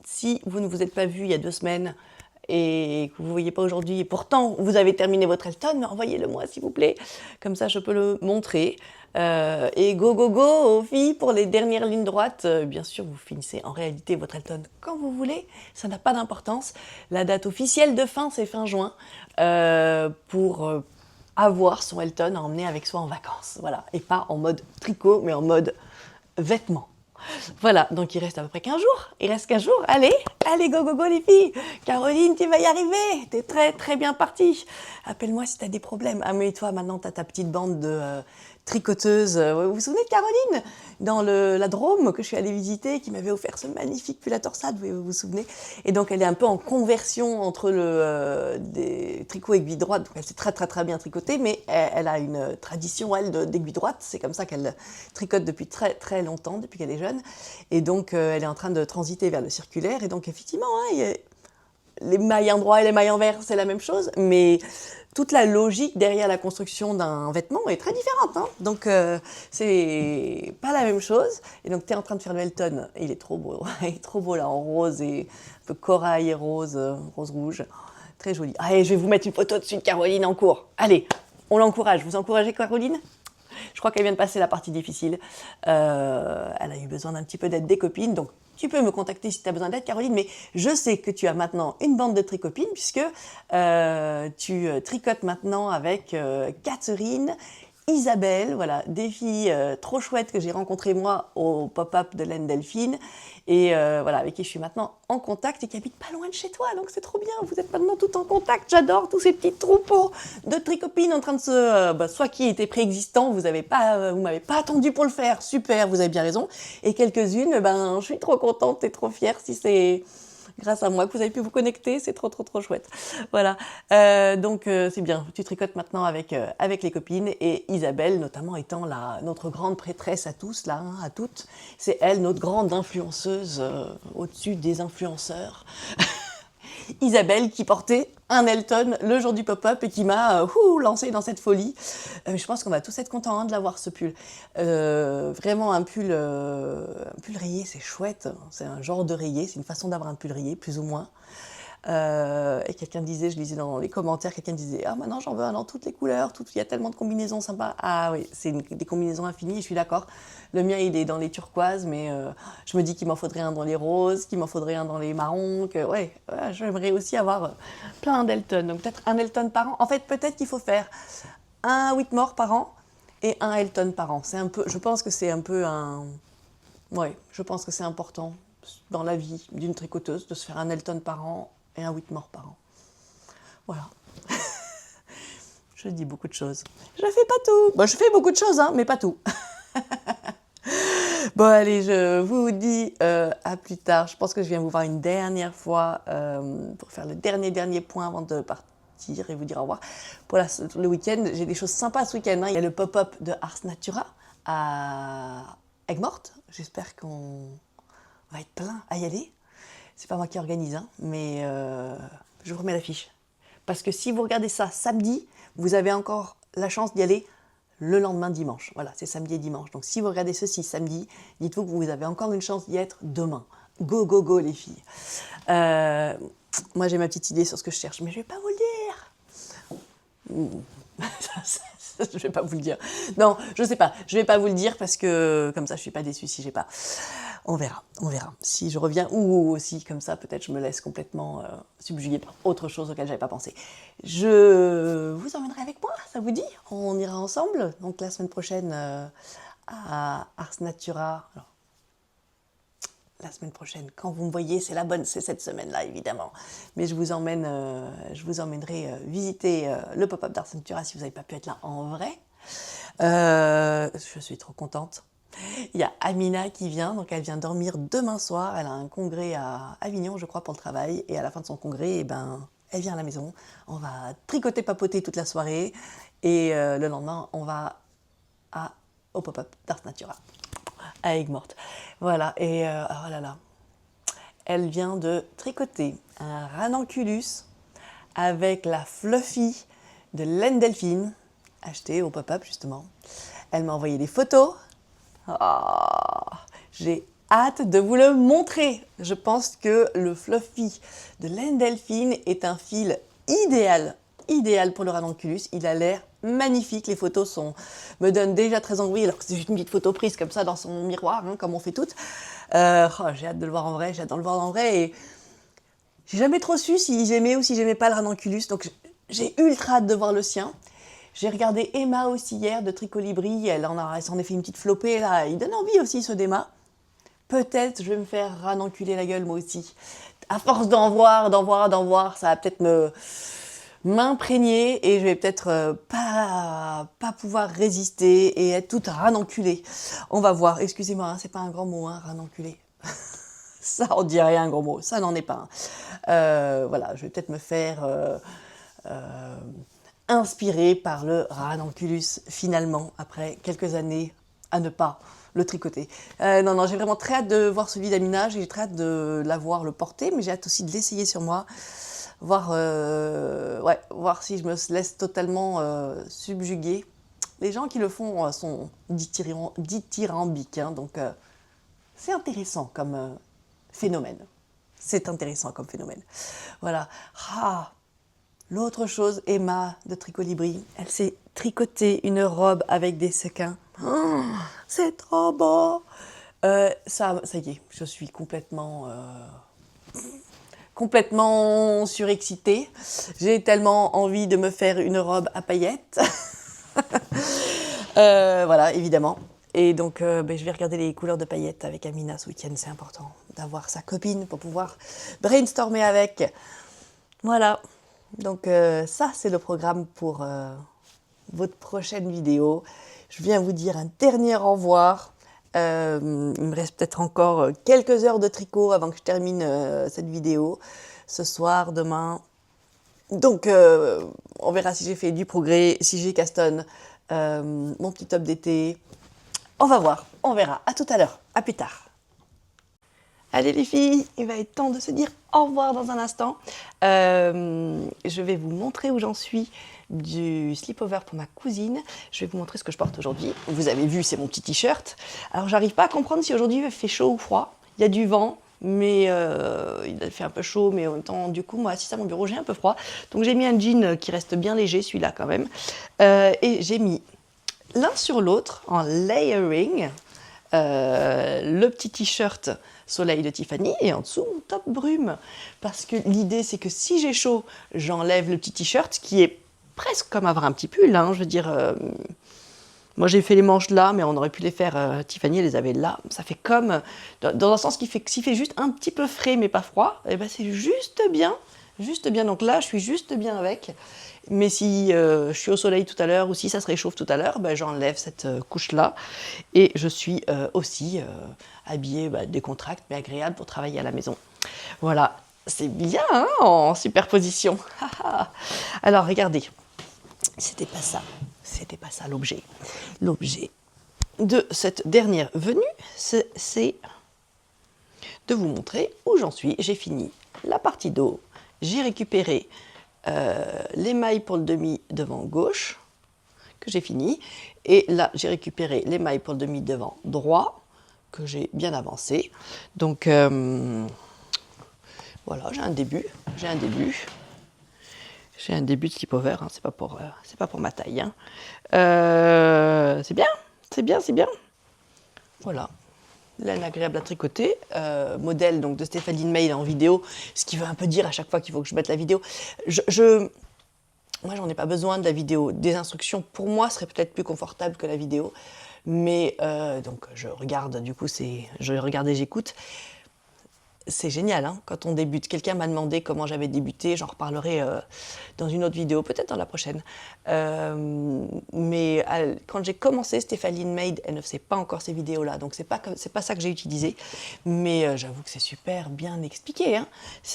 Si vous ne vous êtes pas vu il y a 2 semaines et que vous ne voyez pas aujourd'hui, et pourtant vous avez terminé votre Elton, envoyez-le moi s'il vous plaît. Comme ça, je peux le montrer. Et go, go, go aux filles pour les dernières lignes droites. Bien sûr, vous finissez en réalité votre Elton quand vous voulez, ça n'a pas d'importance. La date officielle de fin, c'est fin juin, pour avoir son Elton à emmener avec soi en vacances. Voilà, et pas en mode tricot, mais en mode vêtements. Voilà, donc il reste à peu près 15 jours. Il reste 15 jours. Allez, go, go, go les filles. Caroline, tu vas y arriver. T'es très, très bien partie. Appelle-moi si t'as des problèmes. Ah mais toi, maintenant, t'as ta petite bande de tricoteuses. Vous vous souvenez de Caroline? Dans la Drôme que je suis allée visiter, qui m'avait offert ce magnifique pull à torsade, vous vous souvenez? Et donc, elle est un peu en conversion entre des tricots aiguilles droites. Donc, elle sait très, très, très bien tricoter, mais elle a une tradition, elle, d'aiguille droite. C'est comme ça qu'elle tricote depuis très, très longtemps, depuis qu'elle est jeune. Et donc, elle est en train de transiter vers le circulaire. Et donc, effectivement, hein, les mailles en droit et les mailles en vert, c'est la même chose, mais toute la logique derrière la construction d'un vêtement est très différente. Hein. Donc, c'est pas la même chose. Et donc, tu es en train de faire le Elton. Il est trop beau. Il est trop beau, là, en rose et un peu corail et rose, rose-rouge. Très joli. Allez, je vais vous mettre une photo dessus de Caroline en cours. Allez, on l'encourage. Vous encouragez Caroline ? Je crois qu'elle vient de passer la partie difficile. Elle a eu besoin d'un petit peu d'aide des copines. Donc, tu peux me contacter si tu as besoin d'aide, Caroline. Mais je sais que tu as maintenant une bande de tricopines puisque tu tricotes maintenant avec Catherine, Isabelle, voilà, des filles trop chouettes que j'ai rencontrées moi au pop-up de Laine Delphine et voilà, avec qui je suis maintenant en contact et qui habitent pas loin de chez toi, donc c'est trop bien, vous êtes maintenant toutes en contact, j'adore tous ces petits troupeaux de tricopines en train de se... soit qui étaient préexistants, vous m'avez pas attendu pour le faire, super, vous avez bien raison, et quelques-unes, je suis trop contente et trop fière si c'est... grâce à moi que vous avez pu vous connecter, c'est trop trop trop chouette. Voilà, donc c'est bien, tu tricotes maintenant avec les copines et Isabelle notamment étant notre grande prêtresse à tous, là, hein, à toutes. C'est elle, notre grande influenceuse au-dessus des influenceurs. Isabelle qui portait un Elton le jour du pop-up et qui m'a lancé dans cette folie. Je pense qu'on va tous être contents hein, de l'avoir ce pull. Vraiment un pull rayé, c'est chouette. C'est un genre de rayé, c'est une façon d'avoir un pull rayé, plus ou moins. Et quelqu'un disait, je lisais dans les commentaires, quelqu'un disait « Ah, maintenant j'en veux un dans toutes les couleurs, il y a tellement de combinaisons sympas. » Ah oui, c'est des combinaisons infinies, je suis d'accord. Le mien, il est dans les turquoises, mais je me dis qu'il m'en faudrait un dans les roses, qu'il m'en faudrait un dans les marrons, j'aimerais aussi avoir plein d'Elton. Donc peut-être un Elton par an. En fait, peut-être qu'il faut faire un Whitmore par an et un Elton par an. Je pense que c'est un peu je pense que c'est important dans la vie d'une tricoteuse de se faire un Elton par an et un 8 morts par an. Voilà. Je dis beaucoup de choses. Je fais pas tout. Bon, je fais beaucoup de choses, hein, mais pas tout. Bon, allez, je vous dis à plus tard. Je pense que je viens vous voir une dernière fois pour faire le dernier point avant de partir et vous dire au revoir. Pour le week-end, j'ai des choses sympas ce week-end. Hein. Il y a le pop-up de Ars Natura à Aigues-Mortes. J'espère qu'on va être plein à y aller. C'est pas moi qui organise, hein, mais je vous remets l'affiche. Parce que si vous regardez ça samedi, vous avez encore la chance d'y aller le lendemain dimanche. Voilà, c'est samedi et dimanche. Donc si vous regardez ceci samedi, dites-vous que vous avez encore une chance d'y être demain. Go, go, go les filles. Moi j'ai ma petite idée sur ce que je cherche, mais je vais pas vous le dire. Je vais pas vous le dire. Non, je sais pas. Je vais pas vous le dire parce que comme ça je suis pas déçue si j'ai pas. On verra. Si je reviens ou aussi comme ça, peut-être je me laisse complètement subjuguer par autre chose auquel j'avais pas pensé. Je vous emmènerai avec moi, ça vous dit? On ira ensemble. Donc la semaine prochaine à Ars Natura. Alors, la semaine prochaine, quand vous me voyez, c'est la bonne, c'est cette semaine-là évidemment. Mais je vous emmènerai visiter le pop-up d'Ars Natura si vous n'avez pas pu être là en vrai. Je suis trop contente. Il y a Amina qui vient, donc elle vient dormir demain soir. Elle a un congrès à Avignon, je crois, pour le travail. Et à la fin de son congrès, eh ben, elle vient à la maison. On va tricoter, papoter toute la soirée. Et le lendemain, on va au pop-up d'Ars Natura, à Aigues-Mortes. Voilà, et oh là là, elle vient de tricoter un ranunculus avec la Fluffy de Laine Delphine, achetée au pop-up justement. Elle m'a envoyé des photos. Oh, j'ai hâte de vous le montrer. Je pense que le Fluffy de Laine Delphine est un fil idéal pour le ranunculus. Il a l'air magnifique. Les photos me donnent déjà très envie, alors que c'est juste une petite photo prise comme ça dans son miroir, hein, comme on fait toutes. J'ai hâte de le voir en vrai, et j'ai jamais trop su si j'aimais ou si j'aimais pas le ranunculus, donc j'ai ultra hâte de voir le sien. J'ai regardé Emma aussi hier de Tricolibri, elle s'en est fait une petite flopée là, il donne envie aussi ce démat. Peut-être je vais me faire ranunculer la gueule moi aussi. À force d'en voir, ça va peut-être m'imprégner et je vais peut-être pas pouvoir résister et être toute ranunculée. On va voir, excusez-moi, hein, c'est pas un grand mot, hein, ranunculée. Ça on dirait un gros mot, ça n'en est pas un. Voilà, je vais peut-être me faire inspiré par le ranunculus finalement, après quelques années à ne pas le tricoter. Non, j'ai vraiment très hâte de voir celui d'Amina, j'ai très hâte de le porter, mais j'ai hâte aussi de l'essayer sur moi, voir si je me laisse totalement subjuguer. Les gens qui le font sont dithyrambiques, hein, donc c'est intéressant comme phénomène. Voilà. L'autre chose, Emma de Tricolibri, elle s'est tricoté une robe avec des sequins. Oh, c'est trop beau. Ça y est, je suis complètement surexcitée. J'ai tellement envie de me faire une robe à paillettes. Voilà, évidemment. Et donc, je vais regarder les couleurs de paillettes avec Amina ce week-end. C'est important d'avoir sa copine pour pouvoir brainstormer avec. Voilà. Donc ça, c'est le programme pour votre prochaine vidéo. Je viens vous dire un dernier au revoir. Il me reste peut-être encore quelques heures de tricot avant que je termine cette vidéo. Ce soir, demain. Donc, on verra si j'ai fait du progrès, si j'ai castonne mon petit top d'été. On va voir, on verra. À tout à l'heure, à plus tard. Allez les filles, il va être temps de se dire au revoir dans un instant. Je vais vous montrer où j'en suis du sleepover pour ma cousine. Je vais vous montrer ce que je porte aujourd'hui. Vous avez vu, c'est mon petit t-shirt. Alors j'arrive pas à comprendre si aujourd'hui il fait chaud ou froid. Il y a du vent, mais il fait un peu chaud, mais en même temps, du coup, moi, assis à mon bureau, j'ai un peu froid. Donc j'ai mis un jean qui reste bien léger, celui-là quand même. Et j'ai mis l'un sur l'autre, en layering, le petit t-shirt Soleil de Tiffany et en dessous mon top brume. Parce que l'idée, c'est que si j'ai chaud, j'enlève le petit t-shirt qui est presque comme avoir un petit pull. Hein, je veux dire, moi j'ai fait les manches là, mais on aurait pu les faire, Tiffany elle les avait là. Ça fait comme, dans un sens qui fait, s'il fait juste un petit peu frais mais pas froid, et ben c'est juste bien. Juste bien, donc là, je suis juste bien avec. Mais si je suis au soleil tout à l'heure ou si ça se réchauffe tout à l'heure, ben, j'enlève cette couche-là. Et je suis aussi habillée décontracte mais agréable pour travailler à la maison. Voilà, c'est bien hein, en superposition. Alors regardez, c'était pas ça l'objet. L'objet de cette dernière venue, c'est de vous montrer où j'en suis. J'ai fini la partie dos, j'ai récupéré l'émail pour le demi devant gauche, que j'ai fini, et là j'ai récupéré l'émail pour le demi devant droit, que j'ai bien avancé. Donc voilà, j'ai un début de slip-over, hein, c'est pas pour ma taille. Hein. C'est bien. Voilà. Laine agréable à tricoter, modèle donc de Stéphanie Mail en vidéo, ce qui veut un peu dire à chaque fois qu'il faut que je mette la vidéo. Moi, j'en ai pas besoin de la vidéo. Des instructions, pour moi, seraient peut-être plus confortables que la vidéo. Mais donc, je regarde, du coup, je regarde et j'écoute. C'est génial, hein, quand on débute. Quelqu'un m'a demandé comment j'avais débuté, j'en reparlerai dans une autre vidéo, peut-être dans la prochaine. Mais quand j'ai commencé, Stéphanie Maid, elle ne faisait pas encore ces vidéos-là, donc c'est pas ça que j'ai utilisé. Mais j'avoue que c'est super bien expliqué. Hein.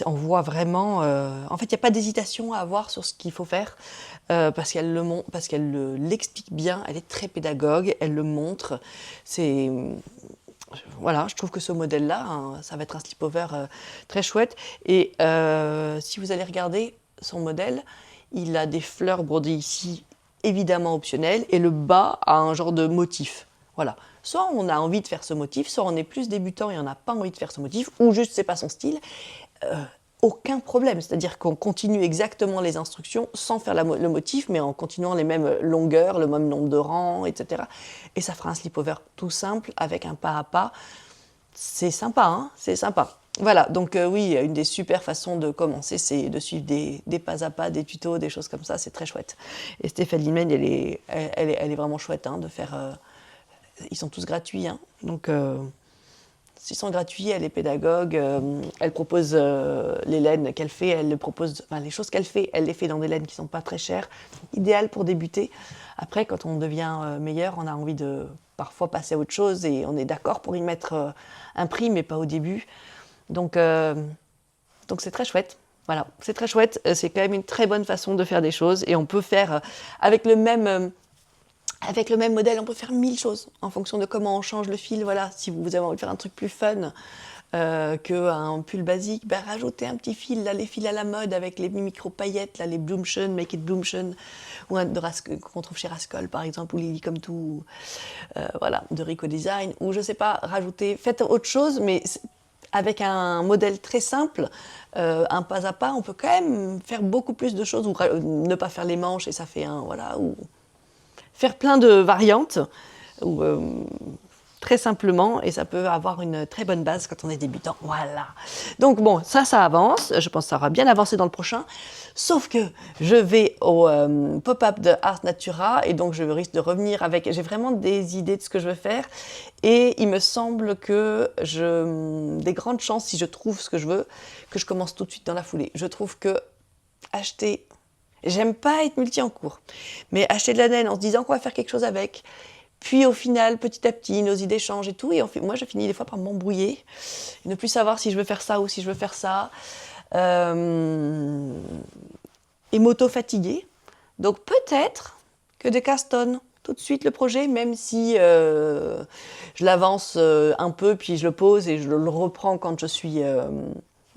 On voit vraiment... en fait, il n'y a pas d'hésitation à avoir sur ce qu'il faut faire, parce qu'elle l'explique bien, elle est très pédagogue, elle le montre. Voilà, je trouve que ce modèle-là, hein, ça va être un slip-over très chouette. Et si vous allez regarder son modèle, il a des fleurs brodées ici, évidemment optionnelles, et le bas a un genre de motif. Voilà. Soit on a envie de faire ce motif, soit on est plus débutant et on n'a pas envie de faire ce motif, ou juste c'est pas son style. Aucun problème, c'est-à-dire qu'on continue exactement les instructions sans faire le motif, mais en continuant les mêmes longueurs, le même nombre de rangs, etc. Et ça fera un slip-over tout simple avec un pas à pas. C'est sympa, hein, c'est sympa. Voilà, donc oui, une des super façons de commencer, c'est de suivre des pas à pas, des tutos, des choses comme ça, c'est très chouette. Et Stéphanie Limène, elle est vraiment chouette hein, de faire... ils sont tous gratuits, hein, donc... S'ils sont gratuits, elle est pédagogue, elle propose les laines qu'elle fait, les choses qu'elle fait, elle les fait dans des laines qui ne sont pas très chères, idéal pour débuter. Après, quand on devient meilleur, on a envie de parfois passer à autre chose et on est d'accord pour y mettre un prix, mais pas au début. Donc c'est très chouette. Voilà, c'est très chouette. C'est quand même une très bonne façon de faire des choses et on peut faire avec le même modèle, on peut faire 1000 choses en fonction de comment on change le fil. Voilà, si vous avez envie de faire un truc plus fun qu'un pull basique, rajoutez un petit fil, là, les fils à la mode avec les micro-paillettes, là, les Blümchen, Make It Blümchen, ou qu'on trouve chez Rascol par exemple, ou Lily Comme Tout, voilà, de Rico Design, ou je sais pas, faites autre chose, mais avec un modèle très simple, un pas à pas, on peut quand même faire beaucoup plus de choses, ou ne pas faire les manches et ça fait un, voilà, ou... faire plein de variantes, ou très simplement, et ça peut avoir une très bonne base quand on est débutant. Voilà. Donc bon, ça avance. Je pense que ça aura bien avancé dans le prochain. Sauf que je vais au pop-up de Art Natura, et donc je risque de revenir avec... J'ai vraiment des idées de ce que je veux faire, et il me semble que des grandes chances, si je trouve ce que je veux, que je commence tout de suite dans la foulée. Je trouve que acheter... J'aime pas être multi en cours, mais acheter de la laine en se disant qu'on va faire quelque chose avec, puis au final, petit à petit, nos idées changent et tout, et moi je finis des fois par m'embrouiller, et ne plus savoir si je veux faire ça ou si je veux faire ça, et m'auto-fatiguer. Donc peut-être que de Caston tout de suite le projet, même si je l'avance un peu, puis je le pose et je le reprends quand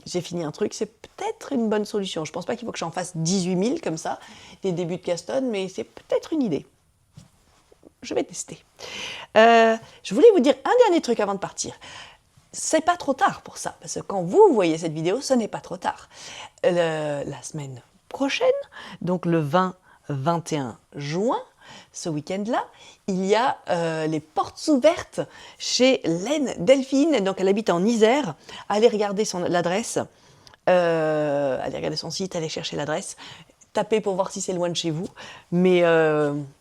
j'ai fini un truc, c'est peut-être une bonne solution. Je ne pense pas qu'il faut que j'en fasse 18 000 comme ça, des débuts de Caston, mais c'est peut-être une idée. Je vais tester. Je voulais vous dire un dernier truc avant de partir. C'est pas trop tard pour ça, parce que quand vous voyez cette vidéo, ce n'est pas trop tard. La semaine prochaine, donc le 20-21 juin, ce week-end-là, il y a les portes ouvertes chez Laine Delphine. Donc elle habite en Isère. Allez regarder l'adresse, allez regarder son site, allez chercher l'adresse, tapez pour voir si c'est loin de chez vous. Mais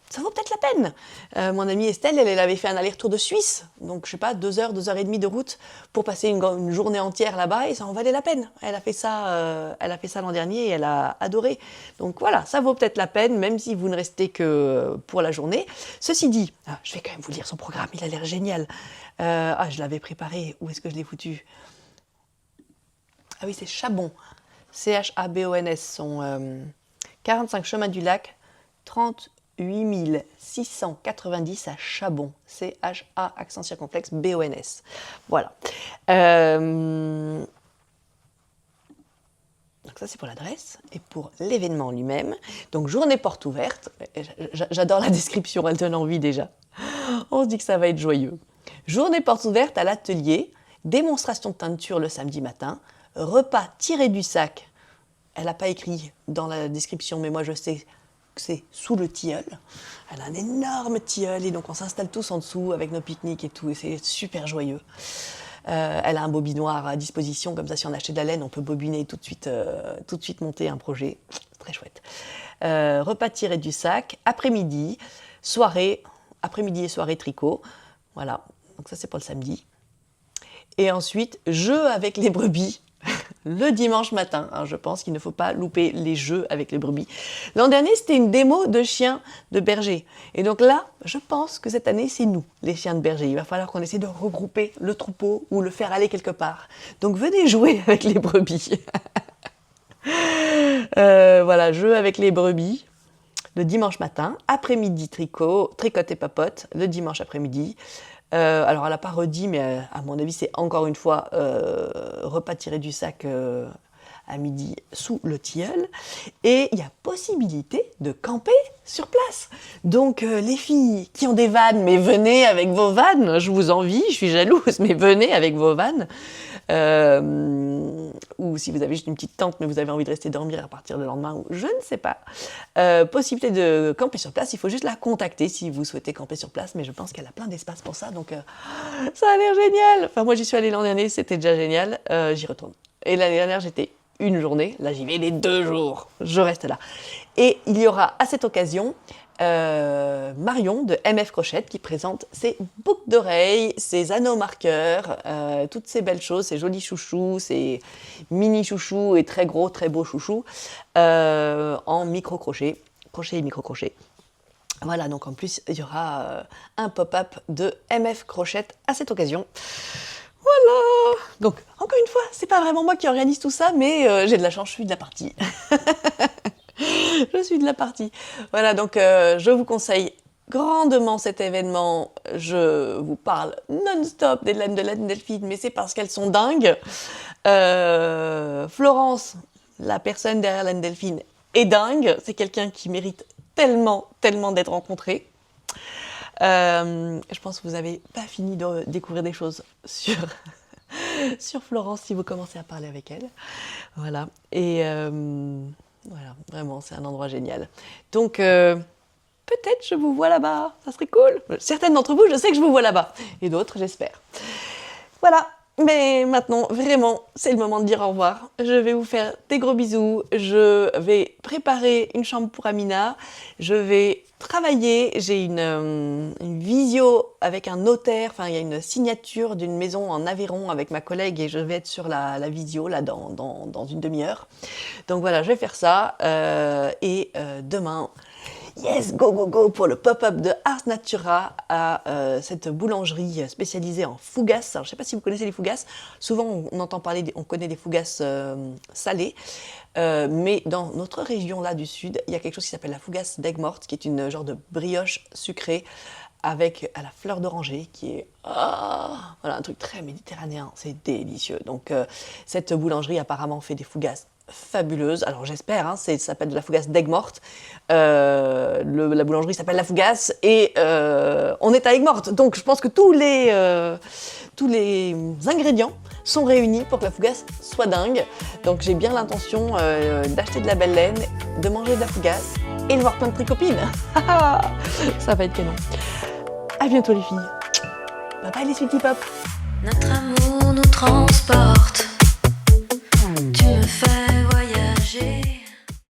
ça vaut peut-être la peine. Mon amie Estelle, elle avait fait un aller-retour de Suisse, donc je sais pas, 2 heures, 2 heures et demie de route pour passer une journée entière là-bas et ça en valait la peine. Elle a fait ça l'an dernier et elle a adoré. Donc voilà, ça vaut peut-être la peine, même si vous ne restez que pour la journée. Ceci dit, je vais quand même vous lire son programme, il a l'air génial. Je l'avais préparé, où est-ce que je l'ai foutu? Ah oui, c'est Chabon, C-H-A-B-O-N-S, son 45 chemin du lac, 38 690 à Chabon, C-H-A, accent circonflexe, B-O-N-S. Voilà. Donc ça, c'est pour l'adresse. Et pour l'événement lui-même, donc journée porte ouverte. J'adore la description, elle donne envie déjà. On se dit que ça va être joyeux. Journée porte ouverte à l'atelier, démonstration de teinture le samedi matin, repas tiré du sac. Elle n'a pas écrit dans la description, mais moi je sais que c'est sous le tilleul. Elle a un énorme tilleul et donc on s'installe tous en dessous avec nos pique-niques et tout et c'est super joyeux. Elle a un bobinoir à disposition, comme ça si on achète de la laine, on peut bobiner tout de suite monter un projet. Très chouette. Repas tiré du sac, après-midi et soirée tricot. Voilà, donc ça c'est pour le samedi. Et ensuite, jeu avec les brebis. Le dimanche matin, je pense qu'il ne faut pas louper les jeux avec les brebis. L'an dernier, c'était une démo de chiens de berger. Et donc là, je pense que cette année, c'est nous, les chiens de berger. Il va falloir qu'on essaie de regrouper le troupeau ou le faire aller quelque part. Donc venez jouer avec les brebis. Voilà, jeu avec les brebis. Le dimanche matin, après-midi tricote et papote, le dimanche après-midi. Alors elle n'a pas redit, mais à mon avis c'est encore une fois repas tiré du sac à midi sous le tilleul. Et il y a possibilité de camper sur place. Donc les filles qui ont des vannes, mais venez avec vos vannes, je vous envie, je suis jalouse, mais venez avec vos vannes. Ou si vous avez juste une petite tente, mais vous avez envie de rester dormir à partir du lendemain, ou je ne sais pas. Possibilité de camper sur place, il faut juste la contacter si vous souhaitez camper sur place, mais je pense qu'elle a plein d'espace pour ça, donc ça a l'air génial. Enfin, moi j'y suis allée l'an dernier, c'était déjà génial, j'y retourne. Et l'année dernière, j'étais une journée, là j'y vais les 2 jours, je reste là. Et il y aura à cette occasion Marion de MF Crochette qui présente ses boucles d'oreilles, ses anneaux marqueurs, toutes ces belles choses, ces jolis chouchous, ces mini chouchous et très gros, très beaux chouchous en micro-crochet, crochet et micro-crochet. Voilà, donc en plus il y aura un pop-up de MF Crochette à cette occasion. Voilà. Donc encore une fois, c'est pas vraiment moi qui organise tout ça, mais j'ai de la chance, je suis de la partie. Je suis de la partie. Voilà, donc je vous conseille grandement cet événement. Je vous parle non-stop des laines de laine Delphine, mais c'est parce qu'elles sont dingues. Florence, la personne derrière laine Delphine, est dingue. C'est quelqu'un qui mérite tellement d'être rencontré. Je pense que vous n'avez pas fini de découvrir des choses sur Florence si vous commencez à parler avec elle. Voilà. Et voilà, vraiment, c'est un endroit génial. Donc, peut-être je vous vois là-bas, ça serait cool. Certaines d'entre vous, je sais que je vous vois là-bas. Et d'autres, j'espère. Voilà, mais maintenant, vraiment, c'est le moment de dire au revoir. Je vais vous faire des gros bisous. Je vais préparer une chambre pour Amina. Je vais travailler. J'ai une visio avec un notaire. Enfin, il y a une signature d'une maison en Aveyron avec ma collègue et je vais être sur la visio là dans une demi-heure. Donc voilà, je vais faire ça. Et demain, yes, go pour le pop-up de Ars Natura à cette boulangerie spécialisée en fougasses. Alors, je ne sais pas si vous connaissez les fougasses. Souvent, on entend parler, on connaît des fougasses salées. Mais dans notre région là du sud, il y a quelque chose qui s'appelle la fougasse d'aigue morte, qui est une genre de brioche sucrée avec à la fleur d'oranger, qui est voilà, un truc très méditerranéen. C'est délicieux. Donc, cette boulangerie apparemment fait des fougasses fabuleuse. Alors j'espère, ça s'appelle de la fougasse d'aigue morte. La boulangerie s'appelle La Fougasse et on est à Aigues Mortes. Donc je pense que tous les ingrédients sont réunis pour que la fougasse soit dingue. Donc j'ai bien l'intention d'acheter de la belle laine, de manger de la fougasse et de voir plein de tricopines. Ça va être canon. À bientôt les filles. Bye bye les sweetie pop. Notre amour nous transporte